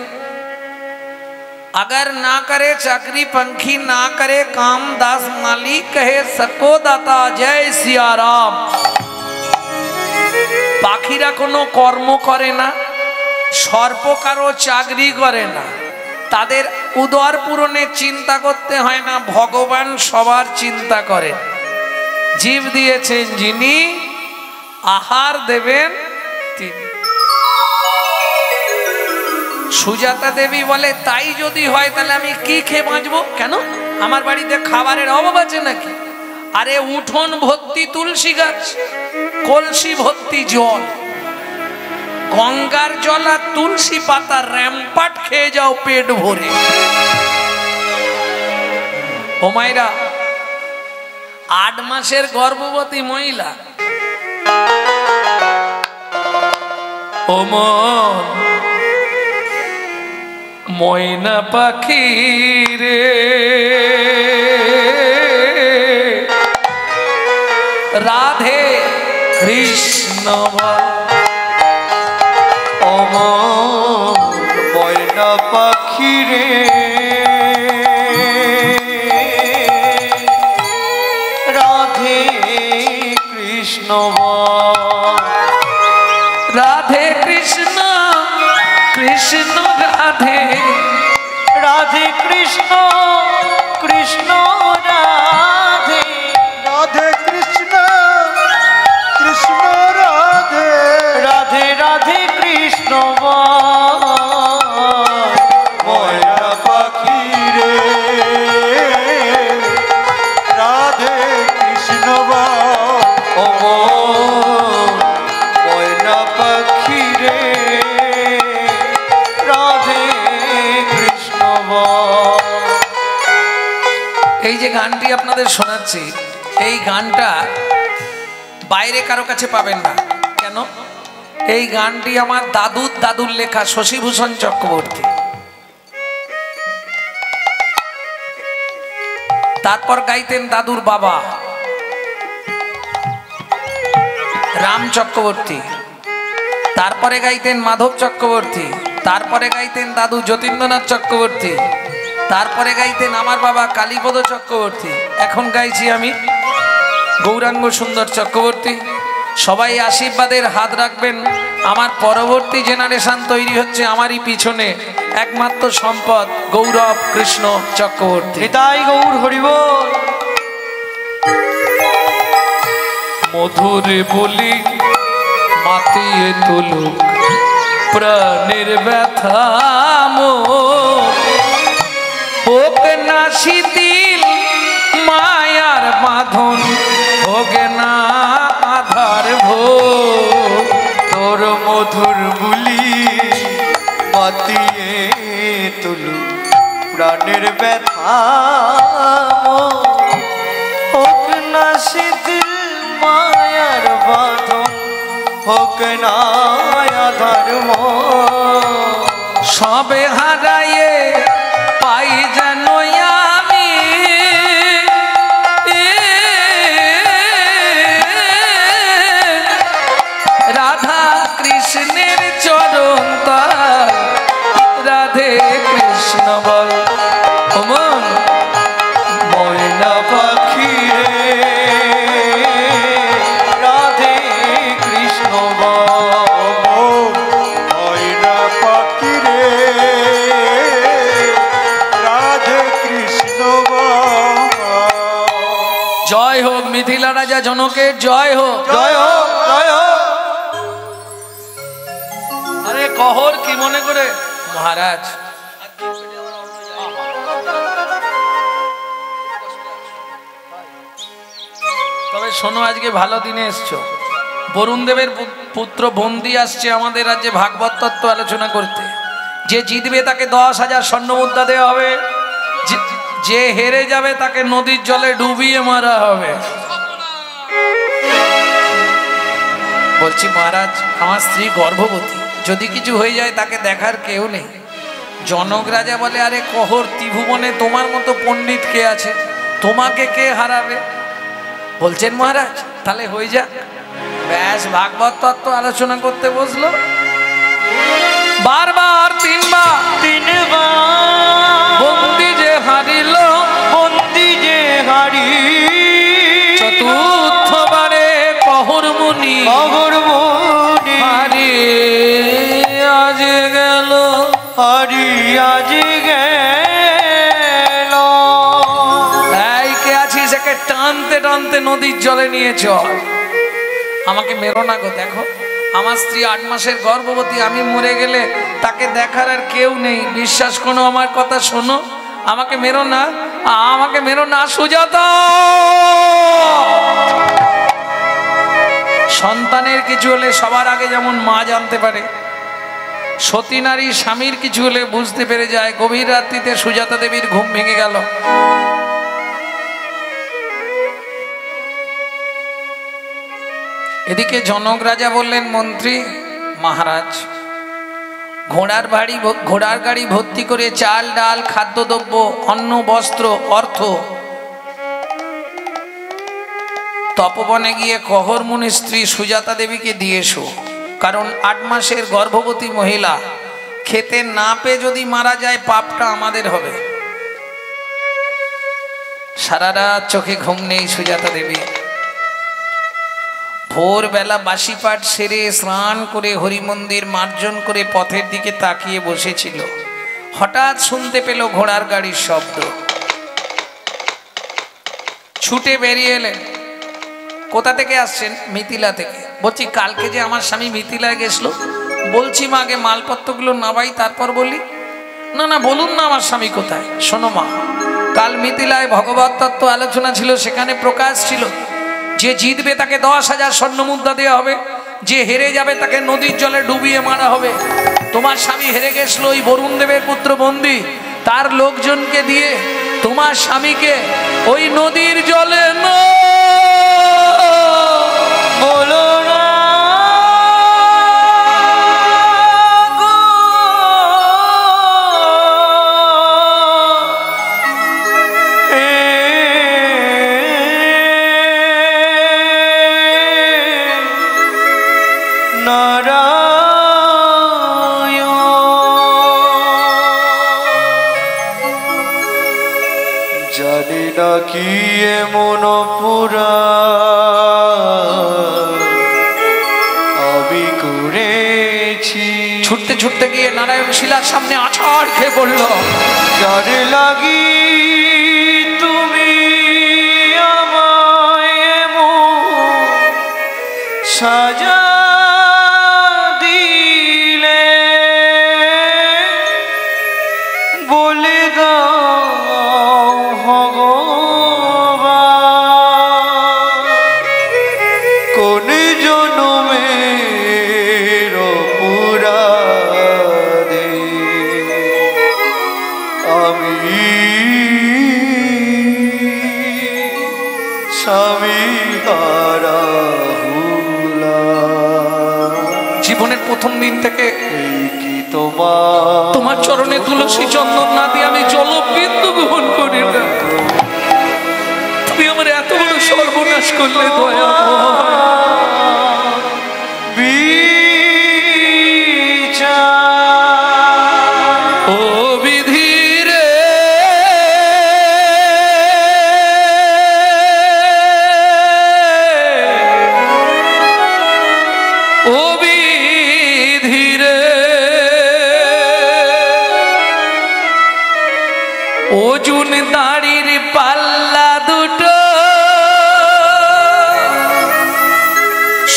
अगर ना करे चाकरी पंखी, ना करे काम दास मालिक, कहे सको दाता जय सिया राम। পাখিরা কোনো কর্ম করে না, সর্প কারো চাকরি করে না, তাদের উদর পূরণের চিন্তা করতে হয় না, ভগবান সবার চিন্তা করেন। জীব দিয়েছেন যিনি, আহার দেবেন তিনি। সুজাতা দেবী বলে তাই যদি হয় তাহলে আমি কি খেয়ে বাঁচবো? কেন আমার বাড়িতে খাবারের অভাব আছে নাকি? আরে উঠোন ভর্তি তুলসী গাছ, কলসি ভর্তি জল, গঙ্গার জল আর তুলসী পাতা র্যাম্পাট খেয়ে যাও পেট ভরে। ও মায়েরা, 8 মাসের গর্ভবতী মহিলা, ও মন ময়না পাখি রে, রাধে কৃষ্ণ
ময়না পাখি রে, রাধে কৃষ্ণ,
রাধে কৃষ্ণ কৃষ্ণ রাধে,
রাধে কৃষ্ণ কৃষ্ণ রাধে,
রাধে কৃষ্ণ কৃষ্ণ রাধে,
রাধে রাধে কৃষ্ণ
ময়না পাখি রে, রাধে কৃষ্ণ
ও ময়না পাখি রে, রাধে কৃষ্ণ।
এই যে গানটি আপনাদের শোনাচ্ছি, এই গানটা বাইরে কারো কাছে পাবেন না। কেন? এই গানটি আমার দাদুর লেখা, শশীভূষণ চক্রবর্তী। তারপর গাইতেন দাদুর বাবা রাম চক্রবর্তী, তারপরে গাইতেন মাধব চক্রবর্তী, তারপরে গাইতেন দাদু যতীন্দ্রনাথ চক্রবর্তী, তারপরে গাইতেন আমার বাবা কালীপদ চক্রবর্তী, এখন গাইছি আমি গৌরাঙ্গ সুন্দর চক্রবর্তী। সবাই আশীর্বাদের হাত রাখবেন। আমার পরবর্তী জেনারেশন তৈরি হচ্ছে আমারই পিছনে, একমাত্র সম্পদ গৌরব কৃষ্ণ চক্রবর্তী।
তাই গৌর হরিবল।
মধুরে বলি মাতিয়ে তুলুক প্রাণের ব্যথা মোর, হোক না শিথিল মায়ার বাঁধন, হোক না আধার ভোর,
তোর মধুর বুলি মাতিয়ে তুলু প্রাণের ব্যথা, হোক না শিথিল মায়ার বাঁধন, হোক না আধার
সবে হারায়ে পাই যেন আমি, রাধা কৃষ্ণের চরণ তাল, রাধে কৃষ্ণ বল। মন
ময়না পাখি রে, রাধে কৃষ্ণ
ময়না পাখি রে, রাধে কৃষ্ণ।
জয় হোক মিথিলা রাজা জনকের, জয় হোক।
জয় হোক জয় হোক।
আরে কহর কি মনে করে মহারাজ, তবে শোনো আজকে ভালো দিনে এসছো। বরুণ দেবের পুত্র বন্দি আসছে আমাদের রাজ্যে ভাগবত তত্ত্ব আলোচনা করতে। যে জিতবে তাকে 10,000 স্বর্ণ মুদ্রা দেওয়া হবে, যে হেরে যাবে তাকে নদীর জলে ডুবিয়ে মারা হবে। বলছি মহারাজ, আমার স্ত্রী গর্ভবতী, যদি কিছু হয়ে যায় তাকে দেখার কেউ নেই। জনক রাজা বলে, আরে কহর ত্রিভুবনে তোমার মতো পণ্ডিত কে আছে, তোমাকে কে হারাবে? বলছেন মহারাজ তাহলে হয়ে যা। ব্যাস ভাগবত তত্ত্ব আলোচনা করতে বসলো। বারবার তিনবার বন্দি যে হারিল,
বন্দি যে হারি,
চতুর্থবারে কহর মুনি
অগর মুনি
হারি আজ গেল,
হারি আজ গেল।
আনতে নদীর জলে নিয়ে চল। আমাকে মেরো না গো। দেখো আমার স্ত্রী 8 মাসের গর্ভবতী, আমি মরে গেলে তাকে দেখার আর কেউ নেই। বিশ্বাস করো, আমার কথা শোনো, আমাকে মেরো না, আমাকে মেরো না সুজাতা। সন্তানের কিছু হলে সবার আগে যেমন মা জানতে পারে, সতী নারী স্বামীর কিছু হলে বুঝতে পেরে যায়। গভীর রাত্রিতে সুজাতা দেবীর ঘুম ভেঙে গেল। এদিকে জনক রাজা বললেন, মন্ত্রী মহারাজ, ঘোড়ার গাড়ি ভর্তি করে চাল ডাল খাদ্যদ্রব্য অন্ন বস্ত্র অর্থ তপবনে গিয়ে কহর মুনির স্ত্রী সুজাতা দেবীকে দিয়ে এসো। কারণ 8 মাসের গর্ভবতী মহিলা খেতে না পেয়ে যদি মারা যায়, পাপটা আমাদের হবে। সারা রাত চোখে ঘুম নেই সুজাতা দেবী। ভোরবেলা বাসি পাঠ সেরে স্নান করে হরিমন্দির মার্জন করে পথের দিকে তাকিয়ে বসেছিল। হঠাৎ শুনতে পেল ঘোড়ার গাড়ির শব্দ। ছুটে বেরিয়ে এলেন। কোথা থেকে আসছেন? মিথিলা থেকে। বলছি, কালকে যে আমার স্বামী মিথিলায় গেছিল। বলছি মা, আগে মালপত্রগুলো নামাই তারপর বলি। না না, বলুন না আমার স্বামী কোথায়। শোনো মা, কাল মিথিলায় ভগবত তত্ত্ব আলোচনা ছিল, সেখানে প্রকাশ ছিল যে জিতবে তাকে 10,000 স্বর্ণ মুদ্রা দেওয়া হবে, যে হেরে যাবে তাকে নদীর জলে ডুবিয়ে মারা হবে। তোমার স্বামী হেরে গেছিল, ওই বরুণ দেবের পুত্র বন্দী তার লোকজনকে দিয়ে তোমার স্বামীকে ওই নদীর জলে
বলো না জানি না কি এমন পুরা আমি করেছি।
ছুটতে ছুটতে গিয়ে নারায়ণ শিলার সামনে আছাড় খেয়ে পড়ল।
যার লাগি তুমি আমায় এমন সাজা দিলে, বলে দাও ভগবান কোন জনমের অপরাধে আমি স্বামী হারা হলাম।
জীবনের প্রথম দিন থেকে
এই কি তোমার
তোমার চরণে তুলসী চন্দন না দিয়ে আমি জলবিন্দু গ্রহণ করি না। তুমি আমার এত বড় সর্বনাশ করলে দয়া। ও বিধি রে, ও বিধি রে, ওজন দাড়ির পাল্লা দুটো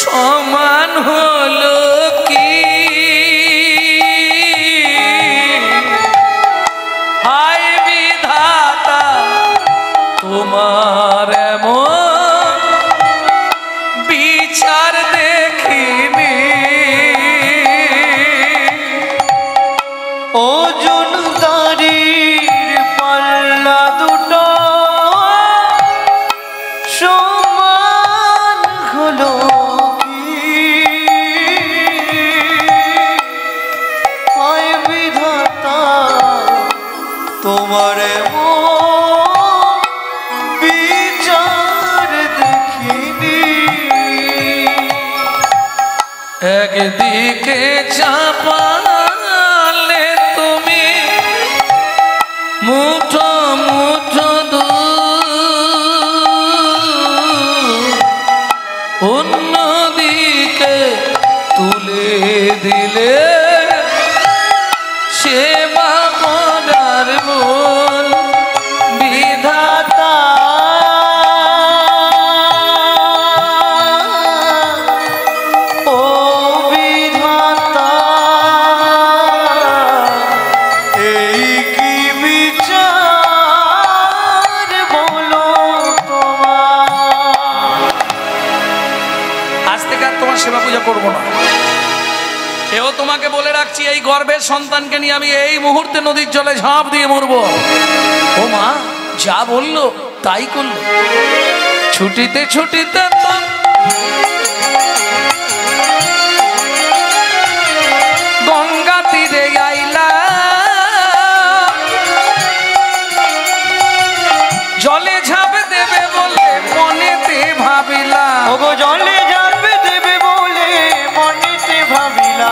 সমান হলো কি? হায় বিধাতা, তোমার এমন বিচার দেখিনি।
ওজন দাড়ির পাল্লা দুটো সমান হলো কি? হায় বিধাতা, তোমার এমন বিচার দেখিনি।
একদিকে চাপালে তুমি মুঠো মুঠো দুধ, অন্যদিকে তুলে দিলে সেবা করার মন। বিধাতা তোমার সেবা পূজা করবো না। এও তোমাকে বলে রাখছি, এই গর্ভের সন্তানকে নিয়ে আমি এই মুহূর্তে নদীর জলে ঝাঁপ দিয়ে মরবো। ও মা যা বললো তাই করলো। ছুটিতে ছুটিতে গঙ্গা তীরে আইলা, জলে ঝাঁপ দেবে বলে মনেতে ভাবিলা।
ওগো জলে ঝাঁপ দেবে বলে মনেতে ভাবিলা।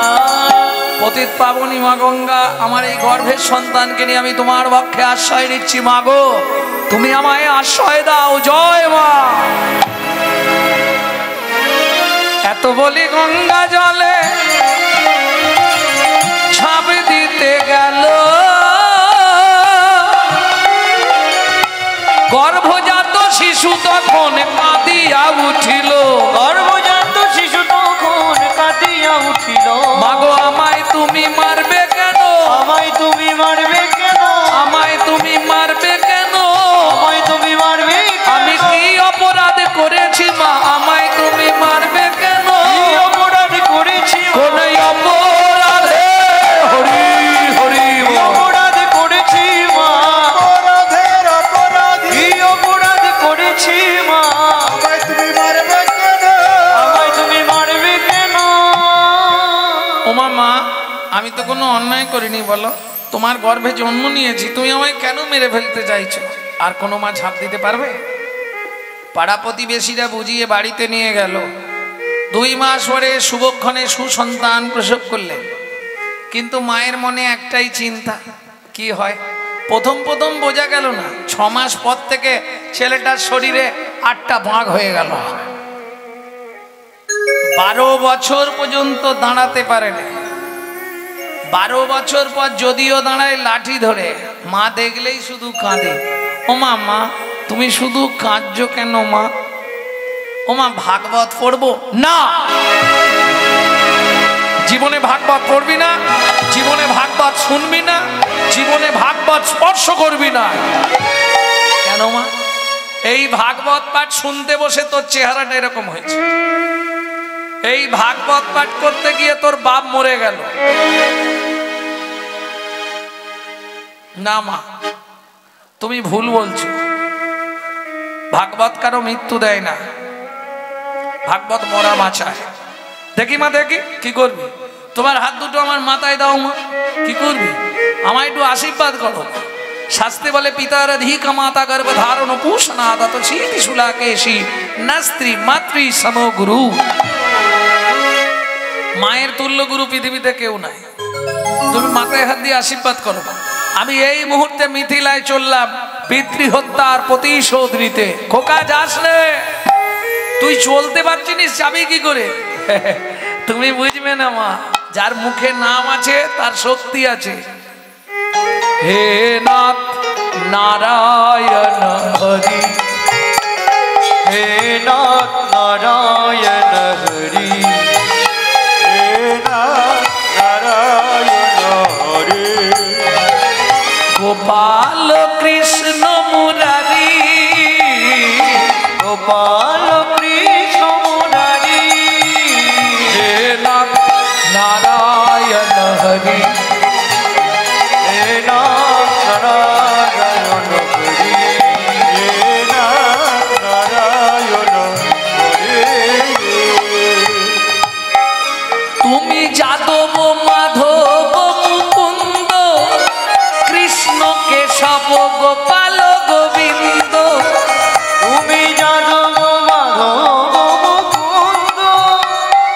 পতিত পাবনী মা গঙ্গা, আমার এই গর্ভের সন্তানকে নিয়ে আমি তোমার পক্ষে আশ্রয় নিচ্ছি। মা গো, তুমি আমায় আশ্রয় দাও। জয় মা। এত বলি গঙ্গা জলে ঝাঁপ দিতে গেল, গর্ভজাত শিশু তখন কাঁদিয়া উঠিল।
গর্ভজাত শিশু তখন কাঁদিয়া উঠিল।
মাগো আমায় তুমি মারবে কেন?
আমায় তুমি মারবে কেন?
আমায় তুমি মারবে কেন?
আমায় তুমি মারবে কেন?
আমি কি অপরাধ করেছি মা? আমায় তুমি মারবে কেন?
কি অপরাধ করেছি?
কোন অপরাধে? হরি হরি
কি অপরাধ করেছি মা?
অপরাধের অপরাধী
কি অপরাধ করেছি মা?
আমায় তুমি মারবে কেন?
আমায় তুমি মারবে কেন?
ওমা মা, আমি তো কোনো অন্যায় করিনি বলো। তোমার গর্ভে জন্ম নিয়েছি, তুমি আমায় কেন মেরে ফেলতে চাইছো? আর কোনো মা ঝাঁপ দিতে পারবে? পাড়া প্রতিবেশীরা বুঝিয়ে বাড়িতে নিয়ে গেল। 2 মাস পরে শুভক্ষণে সুসন্তান প্রসব করলেন। কিন্তু মায়ের মনে একটাই চিন্তা, কি হয়। প্রথম প্রথম বোঝা গেল না, 6 মাস পর থেকে ছেলেটার শরীরে 8টা ভাগ হয়ে গেল। 12 বছর পর্যন্ত দাঁড়াতে পারেনি। 12 বছর পর যদিও দাঁড়ায় লাঠি ধরে, মা দেখলেই শুধু কাঁদে। ও মা, মা তুমি শুধু কাঁদছো কেন মা? ও মা ভাগবত পড়বো না। জীবনে ভাগবত পড়বি না, জীবনে ভাগবত শুনবি না, জীবনে ভাগবত স্পর্শ করবি না। কেন মা? এই ভাগবত পাঠ শুনতে বসে তোর চেহারাটা এরকম হয়েছে। এই ভাগবত পাঠ করতে গিয়ে তোর বাপ মরে গেল। না মা, তুমি ভুল বলছো। ভাগবত কারো মৃত্যু দেয় না, ভাগবত মরা বাঁচায়। দেখি মা, দেখি কি করবি। তোমার হাত দুটো আমার মাথায় দাও মা। কি করবি? আমায় একটু আশীর্বাদ করো। শাস্ত্রে বলে পিতার অধিকা মাতা গর্ভ ধারণ পোষণা দত শীতি শুলাকেশী না স্ত্রী মাতৃ সম গুরু। মায়ের তুল্য গুরু পৃথিবীতে কেউ নাই। তুমি মাথায় হাত দিয়ে আশীর্বাদ করো। আমি এই মুহূর্তে মিথিলায় চললাম পিতৃহত্যার প্রতিশোধ নিতে। খোকা যাস রে, তুই চলতে পারছিস, যাবি কি করে? তুমি বুঝবে না মা, যার মুখে নাম আছে তার শক্তি আছে। হে নাথ নারায়ণ হরি,
হে নাথ নারায়ণ হরি,
হে নাথ নারায়ণ হরি,
গোপাল কৃষ্ণ মুরারি,
গোপাল কৃষ্ণ মুরারি,
হে নাথ নারায়ণ হরি,
হে নাথ নারায়ণ হরি,
হে নাথ নারায়ণ হরি।
তুমি যাদব মাধব মুকুন্দ কৃষ্ণ কেশব গোপাল গোবিন্দ।
তুমি যাদব মাধব মুকুন্দ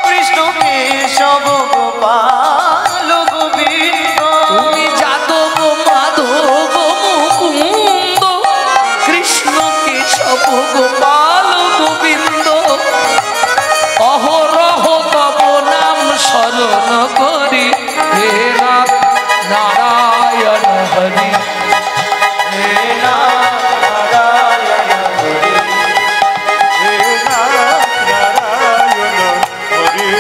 কৃষ্ণ কেশব গোপাল গোবিন্দ।
তুমি যাদব মাধব মুকুন্দ কৃষ্ণ কেশব গোপাল গোবিন্দ। অহরহ তব নাম স্মরণ করি, হে নাথ নারায়ণ হরি,
হে নাথ নারায়ণ হরি,
হে নাথ নারায়ণ হরি।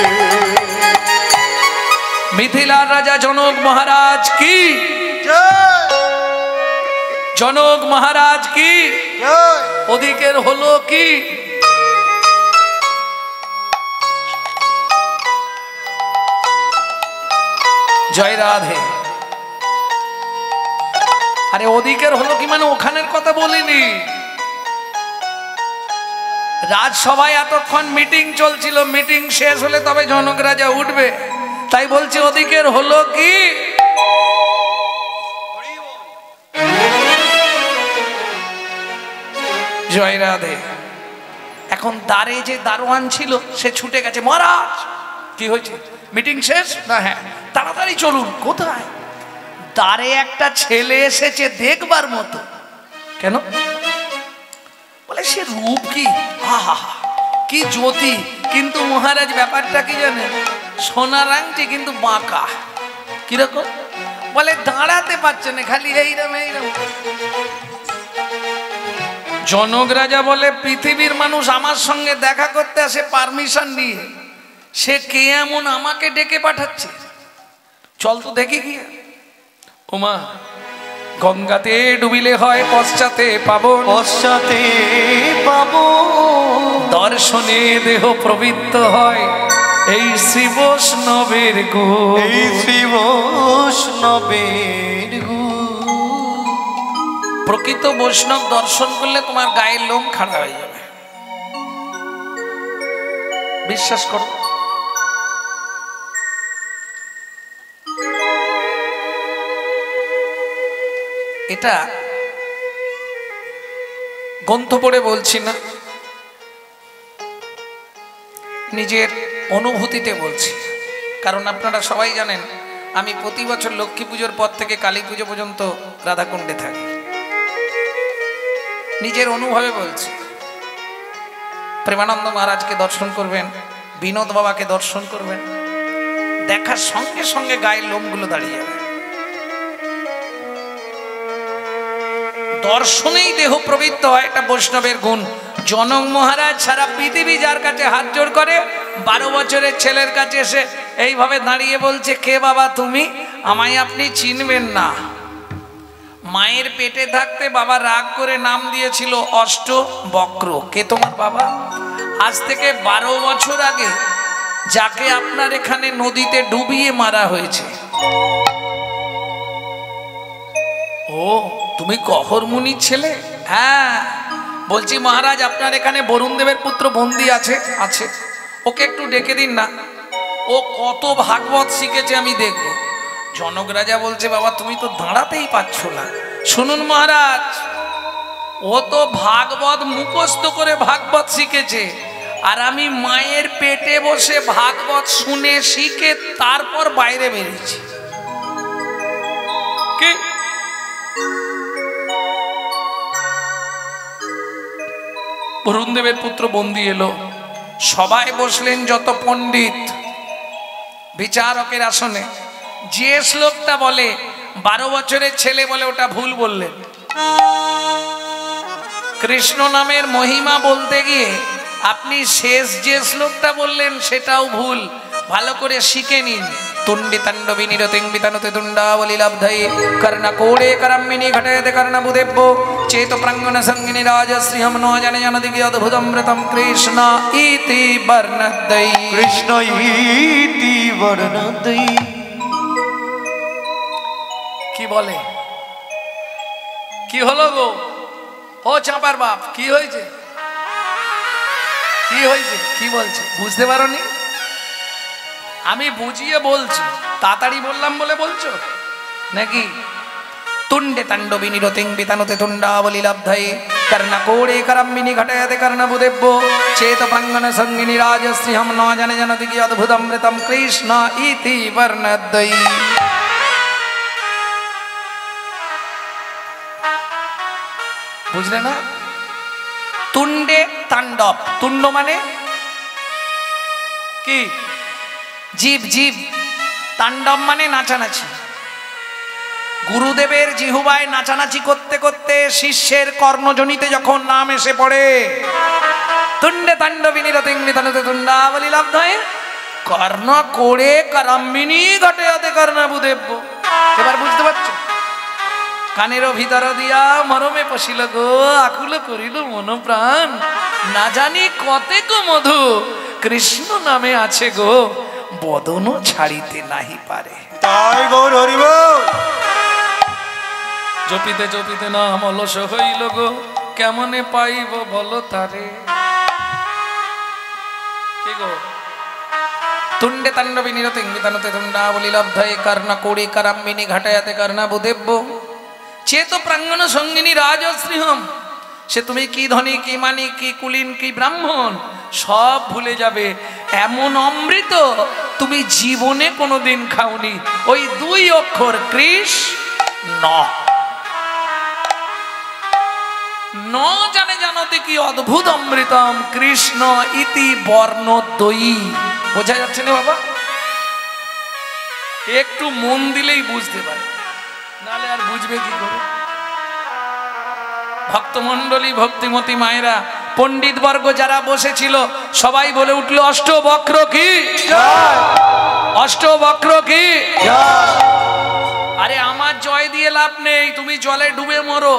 মিথিলার রাজা জনক মহারাজ কি,
জয়
জনক মহারাজ কি,
জয়।
ওদিকের হলো কি। জয় রাধে। আরে ওদিকের হলো কি মানে ওখানের কথা বলিনি, রাজসভায় এতক্ষণ মিটিং চলছিল, মিটিং শেষ হলে তবে জনক রাজা উঠবে, তাই বলছি ওদিকের হলো কি। জয় রাধে। এখন দ্বারে যে দারোয়ান ছিল সে ছুটে গেছে, মহারাজ কি হয়েছে, মিটিং শেষ না? হ্যাঁ, তাড়াতাড়ি চলুন। কোথায়? দ্বারে একটা ছেলে এসেছে দেখবার মতো। কেন? বলে সে রূপ কি, আহা কি জ্যোতি, কিন্তু মহারাজ ব্যাপারটা কি জানেন, সোনার আংটি কিন্তু বাঁকা। কিরকম? বলে দাঁড়াতে পারছে না, খালি এইরকম এইরকম। জনক রাজা বলে পৃথিবীর মানুষ আমার সঙ্গে দেখা করতে আসে পারমিশন নিয়ে, সে কে এমন আমাকে ডেকে পাঠাচ্ছে, চল তো দেখি গিয়ে। ওমা, গঙ্গাতে ডুবিলে হয় পশ্চাতে পাবো,
পশ্চাতে পাবো,
দর্শনে দেহ প্রবৃত্ত হয় এই শ্রী বৈষ্ণবের গুণ,
এই শ্রী বৈষ্ণবের গুণ।
প্রকৃত বৈষ্ণব দর্শন করলে তোমার গায়ের লোম খাড়া হয়ে যাবে, বিশ্বাস করো। এটা গ্রন্থ পড়ে বলছি না, নিজের অনুভূতিতে বলছি। কারণ আপনারা সবাই জানেন আমি প্রতি বছর লক্ষ্মী পুজোর পর থেকে কালী পুজো পর্যন্ত রাধাকুণ্ডে থাকি, নিজের অনুভবে বলছি। প্রেমানন্দ মহারাজকে দর্শন করবেন, বিনোদ বাবাকে দর্শন করবেন, দেখার সঙ্গে সঙ্গে গায়ের লোমগুলো দাঁড়িয়ে যাবে। দর্শনেই দেহ প্রবৃত্ত হয়, এটা বৈষ্ণবের গুণ। জনক মহারাজ সারা পৃথিবী যার কাছে হাত জোড় করে, 12 বছরের ছেলের কাছে এসে এইভাবে দাঁড়িয়ে বলছে, কে বাবা তুমি, আমায় আপনি চিনবেন না। মায়ের পেটে থাকতে বাবা রাগ করে নাম দিয়েছিল অষ্টবক্র। কে তোমার বাবা? আজ থেকে 12 বছর আগে যাকে আপনার এখানে নদীতে ডুবিয়ে মারা হয়েছে। ও, তুমি গহর মুনির ছেলে? হ্যাঁ। বলছি মহারাজ আপনার এখানে বরুণ দেবের পুত্র বন্দী আছে? আছে। ওকে একটু ডেকে দিন না, ও কত ভাগবত শিখেছে আমি দেখব। জনক রাজা বলছে, বাবা তুমি তো দাঁড়াতেই পারছ না। শুনুন মহারাজ, ও তো ভাগবত মুখস্থ করে ভাগবত শিখেছে, আর আমি মায়ের পেটে বসে ভাগবত শুনে শিখে তারপর বাইরে বেরিয়েছি। কি বরুণ দেবের পুত্র বন্দী এলো, সবাই বসলেন যত পণ্ডিত বিচারকের আসনে। যে শ্লোকটা বলে 12 বছরের ছেলে বলে ওটা ভুল বললেন। কৃষ্ণ নামের মহিমা বলতে গিয়ে আপনি শেষ যে শ্লোকটা বললেন সেটাও ভুল, ভালো করে শিখে নিন। তুন্ডি তাণ্ডবী নিরতিং বিতানুতে তুণ্ডাবলী লব্ধয়ে কর্ণকোড়ে করম্মিনী ঘটয়তে কর্ণবুদেব্য চেত প্রাঙ্গণ সঙ্গিনী রাজশ্রীহম ন জনে জনদিগি অদ্ভুতমৃতম কৃষ্ণ ইতি বর্ণদ্বৈ,
কৃষ্ণ ইতি বর্ণদ্বৈ।
কি বলে? কি হলো গো? ও চাপার বাপ, কি হয়েছে? কি হয়েছে? কি বলছে বুঝতে পারোনি? আমি বুঝিয়ে বলছি, তাড়াতাড়ি বললাম বলে বলছো নাকি? তুণ্ডে তাণ্ডবী নিরতিং বিতানুতে তুণ্ডাবলী লব্ধয়ে কর্ণকোড়ে করম্মিনী ঘটয়তে কর্ণবুদেব্য চেত প্রাঙ্গণ সঙ্গিনী রাজশ্রীহম ন জনে জনদিগি অদ্ভুতমৃতম কৃষ্ণ ইতি বর্ণদ্বৈ। বুঝলে না? তুণ্ডে তাণ্ডব, তুণ্ড মানে কি? জীব, জীব। তাণ্ডব মানে নাচানাচি। গুরুদেবের জিহুবায় নাচানাচি করতে করতে শিষ্যের কর্ণজনিতে যখন নাম এসে পড়ে, তুণ্ডে তাণ্ডবী নিরতিং বিতানুতে তুণ্ডাবলী লব্ধয়ে কর্ণ কোড়ে করম্মিনী ঘটয়তে কর্ণবুদেব্য। এবার বুঝতে পারছো? কানেরও ভিতর দিয়া মরমে পশিল গো, আকুল করিল মন প্রাণ, না জানি কতেক মধু কৃষ্ণ নামে আছে গো, বদনও ছাড়িতে নাহি পারে।
নিতাই গৌর হরি বল।
জপিতে জপিতে নাম অলস হইল গো, কেমনে পাইব বলো তারে। কি গো তুণ্ডে তাণ্ডবী নিরতে ইঙ্গিতানতে তুণ্ডাবলী লব্ধয়ে কর্ণ কোড়ি কারাম্বিনী ঘাটায়াতে কর্ণাবুদেব্য চেত প্রাঙ্গণ সঙ্গিনী রাজশ্রীহম। সে তুমি কি ধনী কি মানি কি কুলীন কি ব্রাহ্মণ সব ভুলে যাবে। এমন অমৃত তুমি জীবনে কোনোদিন খাওনি। ওই দুই অক্ষর কৃষ্ণ ন জানে জানতে কি অদ্ভুত অমৃতম কৃষ্ণ ইতি বর্ণদ্বয়ী। বোঝা যাচ্ছে না বাবা? একটু মন দিলেই বুঝতে পারে, নালে আর বুঝবে কি করে? ভক্তমণ্ডলী ভক্তিমতী মায়েরা পণ্ডিত বর্গ যারা বসেছিল সবাই বলে উঠলো অষ্টবক্র কি, অষ্টবক্র কি। আরে আমার জয় দিয়ে লাভ নেই, তুমি জলে ডুবে মরো,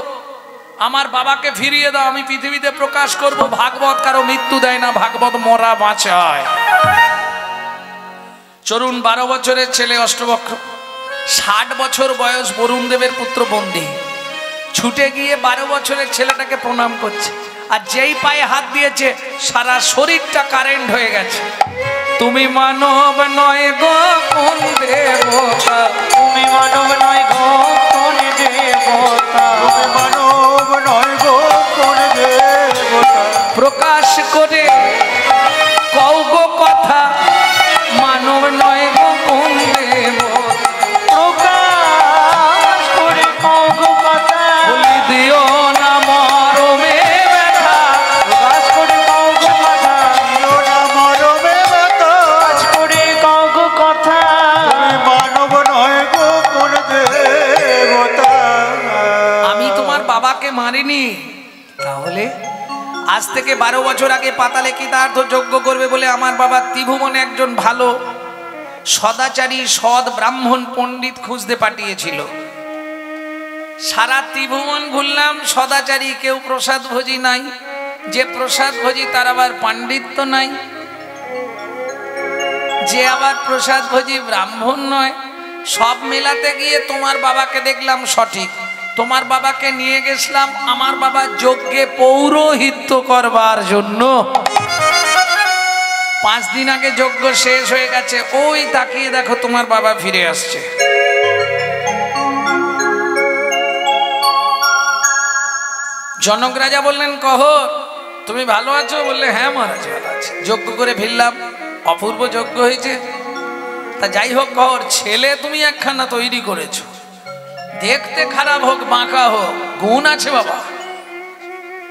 আমার বাবাকে ফিরিয়ে দাও, আমি পৃথিবীতে প্রকাশ করব। ভাগবত কারো মৃত্যু দেয় না, ভাগবত মরা বাঁচায়। চরুণ 12 বছরের ছেলে অষ্টবক্র, 60 বছর বয়স বরুণ দেবের পুত্র বন্দী, ছুটে গিয়ে 12 বছরের ছেলেটাকে প্রণাম করছে। আর যেই পায়ে হাত দিয়েছে সারা শরীরটা কারেন্ট হয়ে গেছে। তুমি মানব নয় গো কোন দেবতা,
তুমি মানব নয় গো কোন দেবতা,
তুমি মানব নয় গো কোন দেবতা,
প্রকাশ করে কও গো কথা, মানব নয় গো কোন দেবতা, প্রকাশ করে কও গো কথা, বলি দিও না মরমে ব্যথা, প্রকাশ করে কও গো কথা,
দিও না মরমে ব্যথা,
প্রকাশ করে কও গো কথা,
তুমি মানব নয় গো কোন দেবতা।
আমি তোমার বাবাকে মারিনি, তাহলে আজ থেকে 12 বছর আগে পাতালে কৃতার্থ যজ্ঞ করবে বলে আমার বাবা ত্রিভুবনে একজন ভালো সদাচারী সৎ ব্রাহ্মণ পণ্ডিত খুঁজতে পাঠিয়েছিল। সারা ত্রিভুবন ঘুরলাম, সদাচারী কেউ প্রসাদ ভোজি নাই, যে প্রসাদ ভোজি তার আবার পাণ্ডিত্য নাই, যে আবার প্রসাদ ভোজি ব্রাহ্মণ নয়। সব মেলাতে গিয়ে তোমার বাবাকে দেখলাম সঠিক। তোমার বাবাকে নিয়ে গেছিলাম আমার বাবা যজ্ঞে পৌরোহিত্য করবার জন্য। 5 দিন আগে যজ্ঞ শেষ হয়ে গেছে, ওই তাকিয়ে দেখো তোমার বাবা ফিরে আসছে। জনক রাজা বললেন কহর তুমি ভালো আছো? বললে হ্যাঁ মহারাজ ভালো আছি, যজ্ঞ করে ফিরলাম, অপূর্ব যজ্ঞ হয়েছে। তা যাই হোক কহর, ছেলে তুমি একখানা তৈরি করেছো, দেখতে খারাপ হোক বাঁকা হোক গুণ আছে বাবা।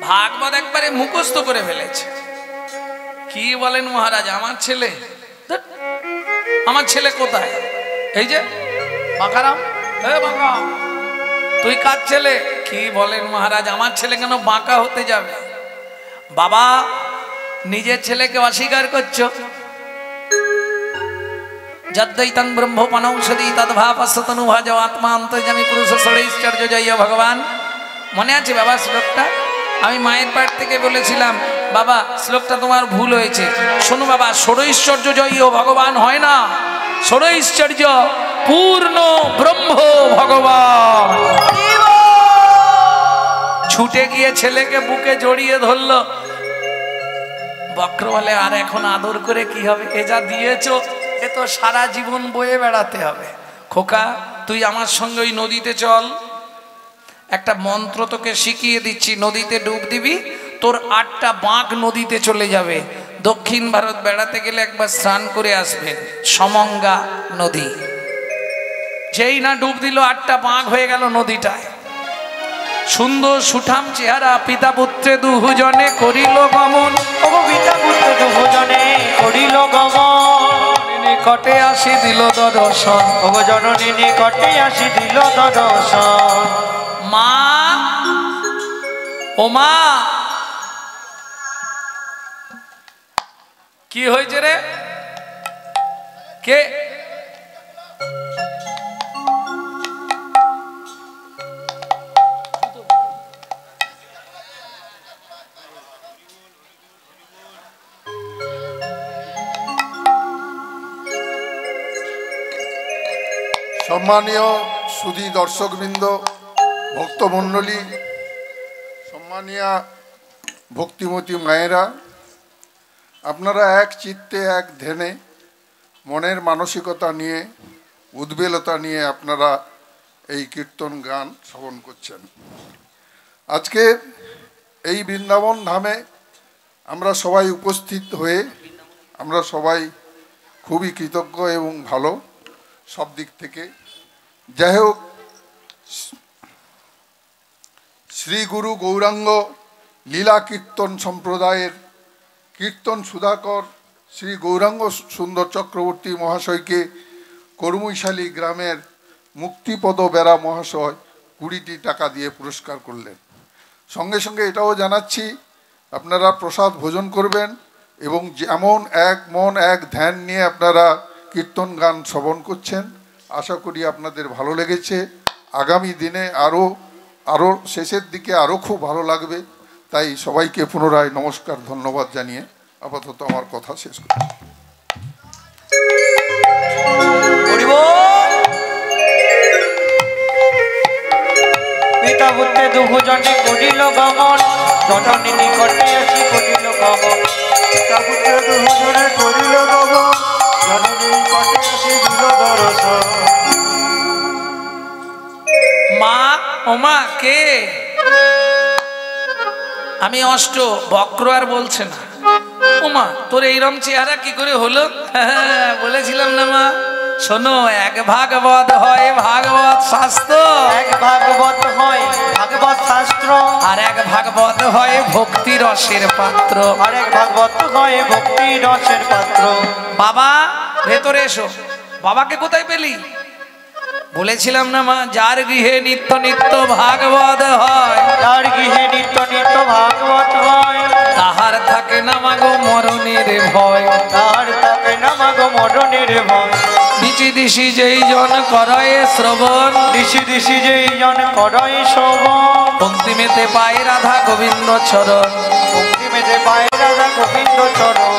ভাগবত একবারে মুখস্থ করে ফেলেছে। কি বলেন মহারাজ? আমার ছেলে, ধ্যাৎ, আমার ছেলে কোথায়? এই যে বাঁকারাম, বাঁকা তুই কার ছেলে? কি বলেন মহারাজ? আমার ছেলে কেন বাঁকা হতে যাবে? বাবা নিজের ছেলেকে অস্বীকার করছো। যদ্দৈতং ব্রহ্মপনৌষধি তদ্ভাবস্তনুভাজ আত্মা অন্তর্যামী পুরুষ ষড়ৈশ্চর্য জয় ভগবান। মনে আছে বাবা শ্লোকটা? আমি মায়ের পাঠ থেকে বলেছিলাম বাবা শ্লোকটা তোমার ভুল হয়েছে। শোনো বাবা, ষড়ৈশ্চর্য জয় ভগবান হয় না, ষড়ৈশ্চর্য পূর্ণ ব্রহ্ম ভগবান। ছুটে গিয়ে ছেলেকে বুকে জড়িয়ে ধরল। বক্র বলে আর এখন আদর করে কি হবে? এ যা দিয়েছ এ তো সারা জীবন বয়ে বেড়াতে হবে। খোকা তুই আমার সঙ্গে ওই নদীতে চল, একটা মন্ত্র তোকে শিখিয়ে দিচ্ছি, নদীতে ডুব দিবি, তোর 8টা বাঁক নদীতে চলে যাবে। দক্ষিণ ভারত বেড়াতে গেলে একবার স্নান করে আসবেন, সমঙ্গা নদী। যেই না ডুব দিল 8টা বাঁক হয়ে গেল নদীটায়। সুন্দর সুঠাম চেহারা, পিতা পুত্রে দুজনে করিল গমন।
ও পিতা পুত্র দুজনে করিল গমন,
নিকটে আসি দিল দর্শন।
ও জননী নিকটে আসি দিল দর্শন।
মা, ও মা, কি হয়েছে রে? কে?
সম্মানীয় সুধী দর্শকবৃন্দ, ভক্তমণ্ডলী, সম্মানীয়া ভক্তিমতী মায়েরা, আপনারা এক চিত্তে এক ধ্যানে মনের মানসিকতা নিয়ে উদ্বেলতা নিয়ে আপনারা এই কীর্তন গান শ্রবণ করছেন। আজকে এই বৃন্দাবন ধামে আমরা সবাই উপস্থিত হয়ে আমরা সবাই খুবই কৃতজ্ঞ এবং ভালো সব দিক থেকে। যাই হোক, শ্রী গুরু গৌরাঙ্গ লীলা কীর্তন সম্প্রদায়ের কীর্তন সুধাকর শ্রী গৌরাঙ্গ সুন্দর চক্রবর্তী মহাশয়কে কর্মৈশালী গ্রামের মুক্তিপদ বেরা মহাশয় 20টি টাকা দিয়ে পুরস্কার করলেন। সঙ্গে সঙ্গে এটাও জানাচ্ছি আপনারা প্রসাদ ভোজন করবেন এবং যেমন এক মন এক ধ্যান নিয়ে আপনারা কীর্তন গান শ্রবণ করছেন, আশা করি আপনাদের ভালো লেগেছে। আগামী দিনে আরও শেষের দিকে আরও খুব ভালো লাগবে। তাই সবাইকে পুনরায় নমস্কার, ধন্যবাদ জানিয়ে আপাতত আমার কথা শেষ করি।
পিতা পুত্রে দুজনে করিল গমন, জননী নিকটে আসি করিল গমন। পিতা পুত্রে দুজনে করিল গমন, জননী নিকটে আসি দিল দর্শন।
মা, ও মা, কে? আমি অষ্ট বক্র আর বলছে না। ও মা, তোর এইরকম চেহারা কি করে হলো? বলেছিলাম না মা, শোনো, এক ভাগবত হয় ভাগবত শাস্ত্র,
এক ভাগবত হয় ভাগবত শাস্ত্র,
আর এক ভাগবত হয় ভক্তি রসের পাত্র।
আর এক ভাগবত হয় ভক্তি রসের পাত্র।
বাবা, ভেতরে এসো। বাবাকে কোথায় পেলি? বলেছিলাম না মা, যার গৃহে নিত্য নিত্য ভাগবত হয়,
যার গৃহে নিত্য নিত্য ভাগবত হয়,
তাহার থাকে না মাগো মরণের ভয়,
তাহার থাকে না মাগো মরণের ভয়।
দিশি দিশি যেই জন করয় শ্রবণ,
দিশি দিশি যেই জন করয় শোভন,
অন্তিমেতে পায় রাধা গোবিন্দ চরণ,
অন্তিমেতে পায় রাধা গোবিন্দ চরণ।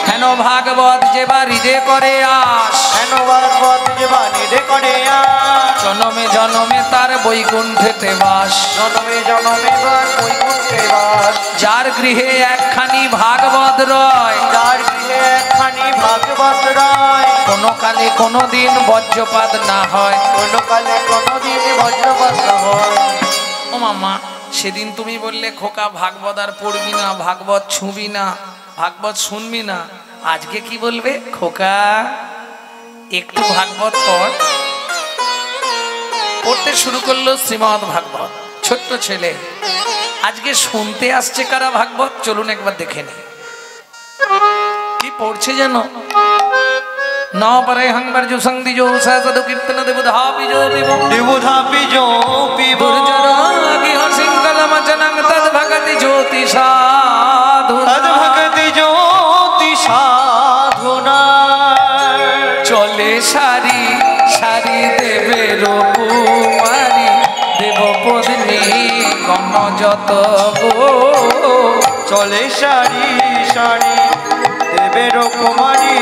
হেন ভাগবত যে বাড়িতে করে আস,
হেন ভাগবত যে বাণীতে করে আস,
জনমে জনমে তার বৈকুণ্ঠেতে বাস,
জনমে জনমে তার বৈকুণ্ঠে বাস।
যার গৃহে একখানি ভাগবত রয়,
যার গৃহে একখানি ভাগবত রয়,
কোনো কালে কোনো দিন বজ্রপাত না হয়।
কোনো কালে কোনো দিন বজ্রপাত না হয়।
ও মামা, সেদিন তুমি বললে খোকা ভাগবত আর পড়বি না, ভাগবত ছুঁবি না, ভাগবত শুনবি না। আজকে কি বলবে? খোকা একটু ভাগবত পড়। পড়তে শুরু করলো শ্রীমদ ভাগবত। ছোট্ট ছেলে আজকে শুনতে আসছে কারা ভাগবত, চলুন একবার দেখে নে। কি পড়ছে যেন? ন পরে হংবার জো সংদি জো সাধু কীর্তন দেবধাপি জো বিব
দেবধাপি জো পিব
দুর্জরাগি হসিঙ্গলম জনং তদ ভগতি জ্যোতি সাধু,
তদ ভগতি জ্যোতি সাধুনা।
চলে সারি সারি দেবের কুমারী, দেবপত্নী গণ যত গো,
চলে সারি সারি দেবের কুমারী,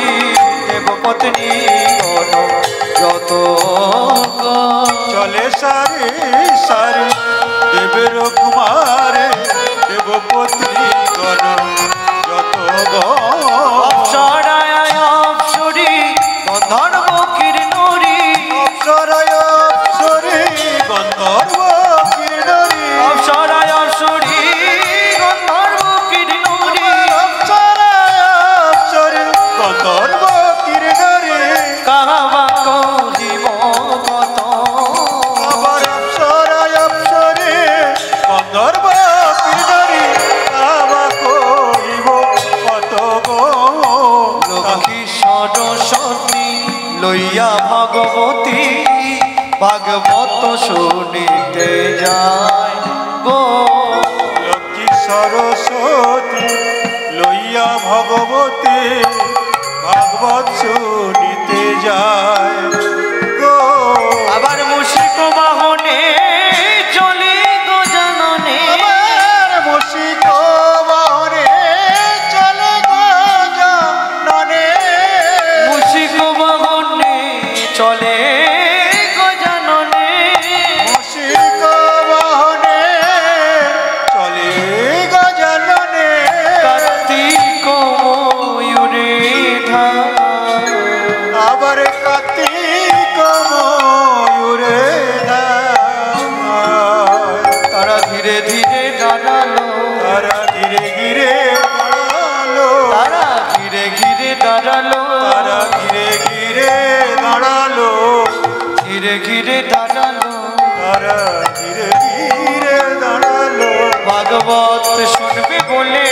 দেবপত্নী গণ যত গো। চলে সারি সারি দেবের কুমারে, দেবপত্নী গণ যত গো। অপ্সরায় অপ্সরী গন্ধর্ব কিরণরী, অপ্সরায় অপ্সরী গন্ধর্ব কিরণরী, অপ্সরায় অপ্সরী গন্ধর্ব কিরণরী, অপ্সরায় অপ্সরী গন্ধর্ব কিরণরী। কাহাবা কহিব কত, আবার অপ্সরায় অপ্সরী গন্ধর্ব কিরণরী, কাহাবা কহিব কত গো। লক্ষ্মী সরস্বতী লইয়া ভগবতী, ভাগবত শুনিতে যায় গো। লক্ষ্মী সরস্বতী লইয়া ভগবতী, ভাগবত শুনিতে যায় গো। আবার মুশিক বাহনে চলে গো জাননে, আবার মুশিক বাহনে চলে গো জাননে, মুশিক বাহনে চলে গো আবার কার্তিক ময়ূরে তারা ধীরে ধীরে দাঁড়ালো, তারা ধীরে ধীরে দাঁড়ালো, তারা ধীরে ধীরে দাঁড়ালো, তারা ধীরে ধীরে দাঁড়ালো, ধীরে ধীরে দাঁড়ালো, তারা ধীরে ধীরে দাঁড়ালো। ভাগবত শুনবে বলে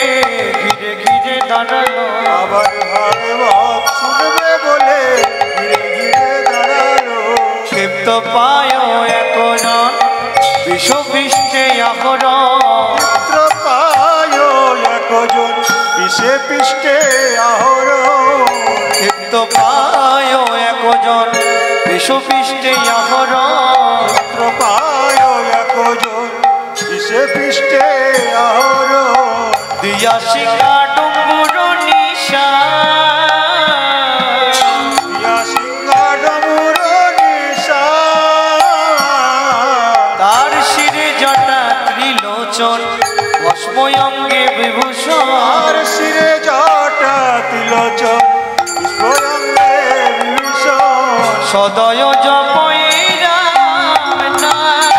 ধীরে ধীরে দাঁড়ালো, আবার ভাগবত শুনবে বলে ধীরে ধীরে দাঁড়ালো। ক্ষিপ্ত পায় একজন বিষপৃষ্ঠে আহরণ, ক্ষিপ্ত পায় একজন বিষে পৃষ্ঠে আহরণ, ক্ষিপ্ত পায় একজন বিষপৃষ্ঠে আহরণ, ক্ষিপ্ত পায় একজন বিষে পৃষ্ঠে আহরণ। দিয়া শিকা ডুম্বুর নিশা, দিয়া শিকা ডুম্বুর নিশা, তার শিরে জটা ত্রিলোচন ভস্ময়ঙ্গে বিভূষণ, তার শিরে জটা ত্রিলোচন ভস্ময়ঙ্গে বিভূষণ। সদয় জপয়ে রাম নাম,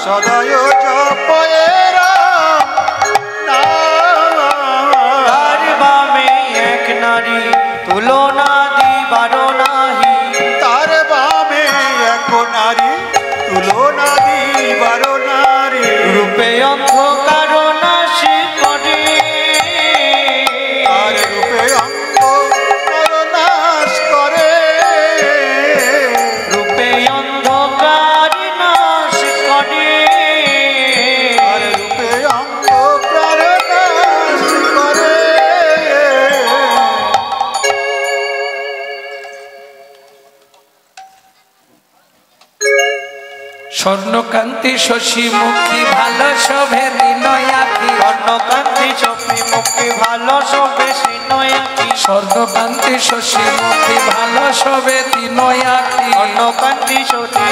সদয় জপয়ে রাম নাম। তার বামে এক নারী তুলনা দিবার নাহি, তার বামে এক নারী তুলনা দিবার নারী। রূপে অন্ধকার নাশ করে, তার রূপে অন্ধকার নাশ করে, রূপে অন্ধকার নাশ করে, তার রূপে অন্ধকার নাশ করে।
স্বর্ণকান্তি শশী মুখী ভালো শোভে বিনয় আঁখি,
স্বর্ণকান্তি শশী মুখী ভালো শোভে বিনয় আঁখি,
স্বর্ণকান্তি শশী মুখী ভালো শোভে বিনয় আঁখি।
স্বর্ণকান্তি শশী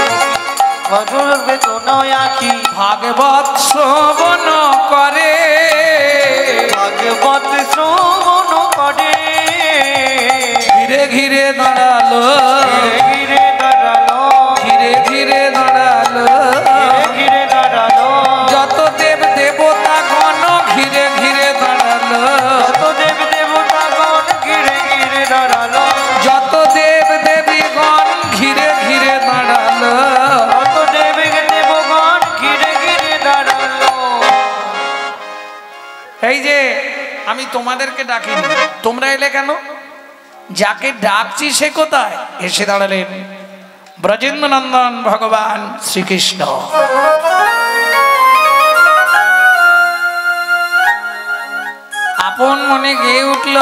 মধুর বেতনয় আঁখি।
ভাগবত শ্রবণ করে,
ভাগবত শ্রবণ করে,
ধীরে ধীরে দাঁড়ালো,
ধীরে ধীরে দাঁড়ালো,
ধীরে ধীরে দাঁড়ালো।
ধীরে ধীরে দাঁড়ালো।
যত দেব দেবতা গণ ঘিরে ঘিরে দাঁড়ালো,
যত দেব দেবতাগণ ঘিরে ঘিরে দাঁড়ালো,
যত দেব দেবীগণ ঘিরে ঘিরে দাঁড়ালো।
যত দেব দেবগণ ঘিরে ঘিরে দাঁড়ালো।
এই যে আমি তোমাদেরকে ডাকিনি, তোমরা এলে কেন? যাকে ডাকছি সে কোথায়? এসে দাঁড়ালেন ব্রজেন্দ্র নন্দন ভগবান শ্রীকৃষ্ণ। আপন মনে গেয়ে উঠল,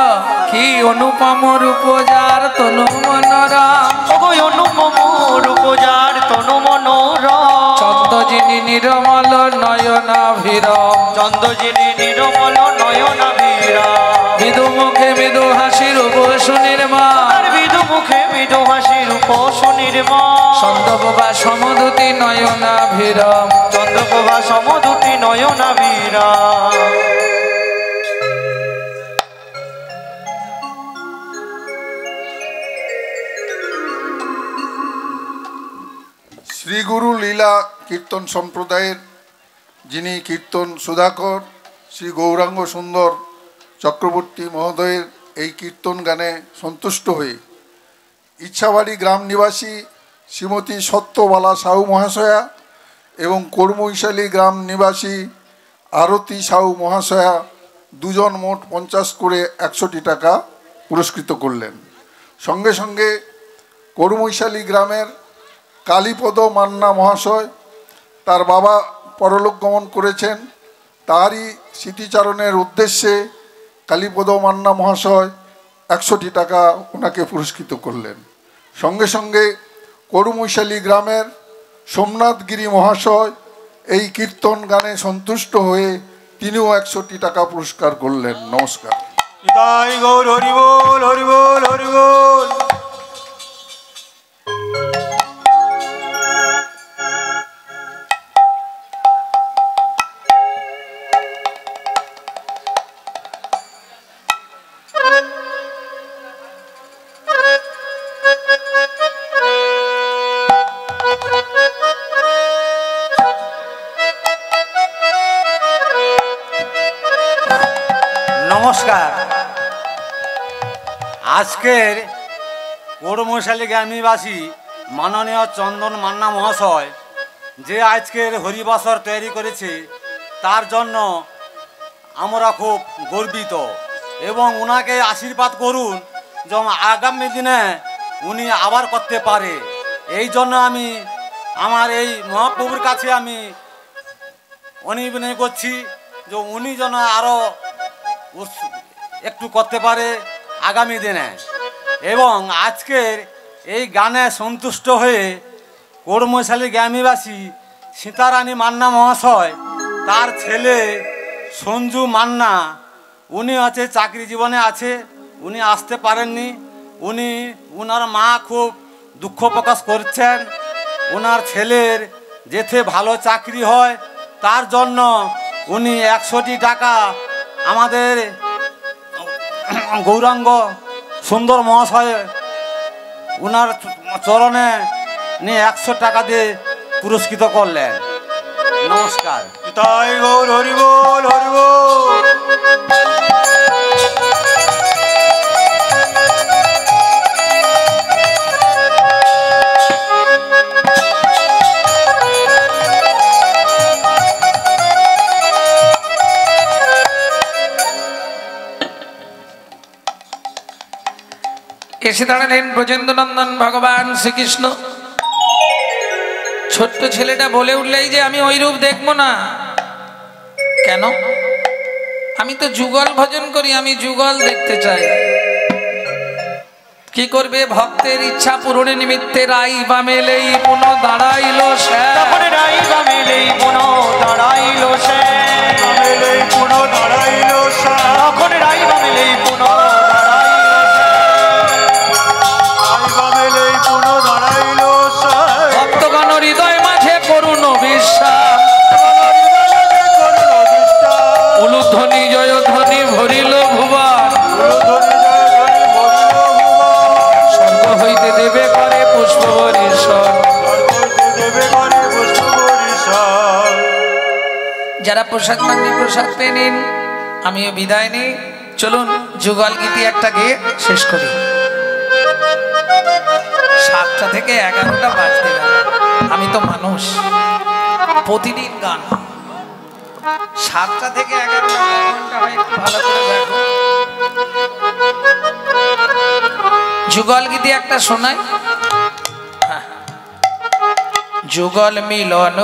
কি অনুপম রূপ যার তনু মনোরম,
ওগো অনুপম রূপ যার তনু মনোরম,
চন্দ্রজিনী নিরমল নয়নাভিরম,
চন্দ্রজিনী নিরমল নয়নাভিরাম,
মৃদু মুখে মৃদু হাসি রূপ সুনির্মল,
আর বিদু মুখে মৃদু হাসি রূপ সুনির্মল,
চন্দ্রপ্রভা সমদুতি নয়নাভিরম।
চন্দ্রপ্রভা সমদুতি নয়নাভিরাম।
শ্রী গুরু লীলা কীর্তন সম্প্রদায়ের যিনি কীর্তন সুধাকর শ্রী গৌরাঙ্গ সুন্দর চক্রবর্তী মহোদয়ের এই কীর্তন গানে সন্তুষ্ট হয়ে ইচ্ছাবাড়ি গ্রাম নিবাসী শ্রীমতী সত্যবালা সাহু মহাশয়া এবং কর্মৈশালী গ্রাম নিবাসী আরতি সাহু মহাশয়া দুজন মোট 50 করে 100টি টাকা পুরস্কৃত করলেন। সঙ্গে সঙ্গে কর্মৈশালী গ্রামের কালীপদ মান্না মহাশয়, তার বাবা পরলোক গমন করেছেন, তারই স্মৃতিচারণের উদ্দেশ্যে কালীপদ মান্না মহাশয় 100টি টাকা ওনাকে পুরস্কৃত করলেন। সঙ্গে সঙ্গে করমৈশালী গ্রামের সোমনাথ গিরি মহাশয় এই কীর্তন গানে সন্তুষ্ট হয়ে তিনিও 100টি টাকা পুরস্কার করলেন। নমস্কার।
নিতাই গৌর হরি বল, হরি বল, হরি বল। নমস্কার। আজকের কোড়মশালী গ্রামীবাসী মাননীয় চন্দন মান্না মহাশয় যে আজকের হরিবাসর তৈরি করেছে তার জন্য আমরা খুব গর্বিত এবং ওনাকে আশীর্বাদ করুন যেমন আগামী দিনে উনি আবার করতে পারে। এই জন্য আমি আমার এই মহাপ্রভুর কাছে আমি অনিবেদন করছি যে উনি যেন আরও একটু করতে পারে আগামী দিনে। এবং আজকের এই গানে সন্তুষ্ট হয়ে কোড়মশালী গ্রামীবাসী সীতারানী মান্না মহাশয় তার ছেলে সঞ্জু মান্না উনি আছে চাকরি জীবনে আছে, উনি আসতে পারেননি। উনার মা খুব দুঃখ প্রকাশ করছেন। ওনার ছেলের যেতে ভালো চাকরি হয় তার জন্য উনি 100টি টাকা আমাদের গৌরাঙ্গ সুন্দর মহাশয় ওনার চরণে নিয়ে 100 টাকা দিয়ে পুরস্কৃত করলেন। নমস্কার।
তাই গৌর হরিবোল হরিবোল।
এসে দাঁড়ালেন ব্রজেন্দ্রনন্দন ভগবান শ্রীকৃষ্ণ। ছোট্ট ছেলেটা বলে উঠলেই যে আমি ওই রূপ দেখবো না। কেন? আমি তো যুগল ভজন করি, আমি যুগল দেখতে চাই। কি করবে? ভক্তের ইচ্ছা পূরণের নিমিত্তে রাই বা মেলেই পুনঃ দাঁড়াইল সে।
রাই বা মেলেই পুনঃ দাঁড়াইল সে।
মেলেই পুনঃ দাঁড়াইল সে।
তখন রাই বা মেলেই পুনঃ
ভক্তগণ হৃদয় মাঝে করুণ বিশ্বাস। উলুধ্বনি জয় ধ্বনি ভরিল ভুবন। স্বর্গ হইতে দেবে করে পুষ্প বরিশন। যারা প্রসাদ মাননি প্রসাদ পেয়ে নিন, আমিও বিদায় নিই। চলুন যুগল গীতি একটা গেয়ে শেষ করি। 7টা থেকে 11টা বাজতে গেল। আমি তো মানুষ, প্রতিদিন গান। 7টা থেকে 11টা ঘন্টা হয়, একটু ভালো করে দেখো। যুগল গীতি একটা শোনাই। যুগল মিলন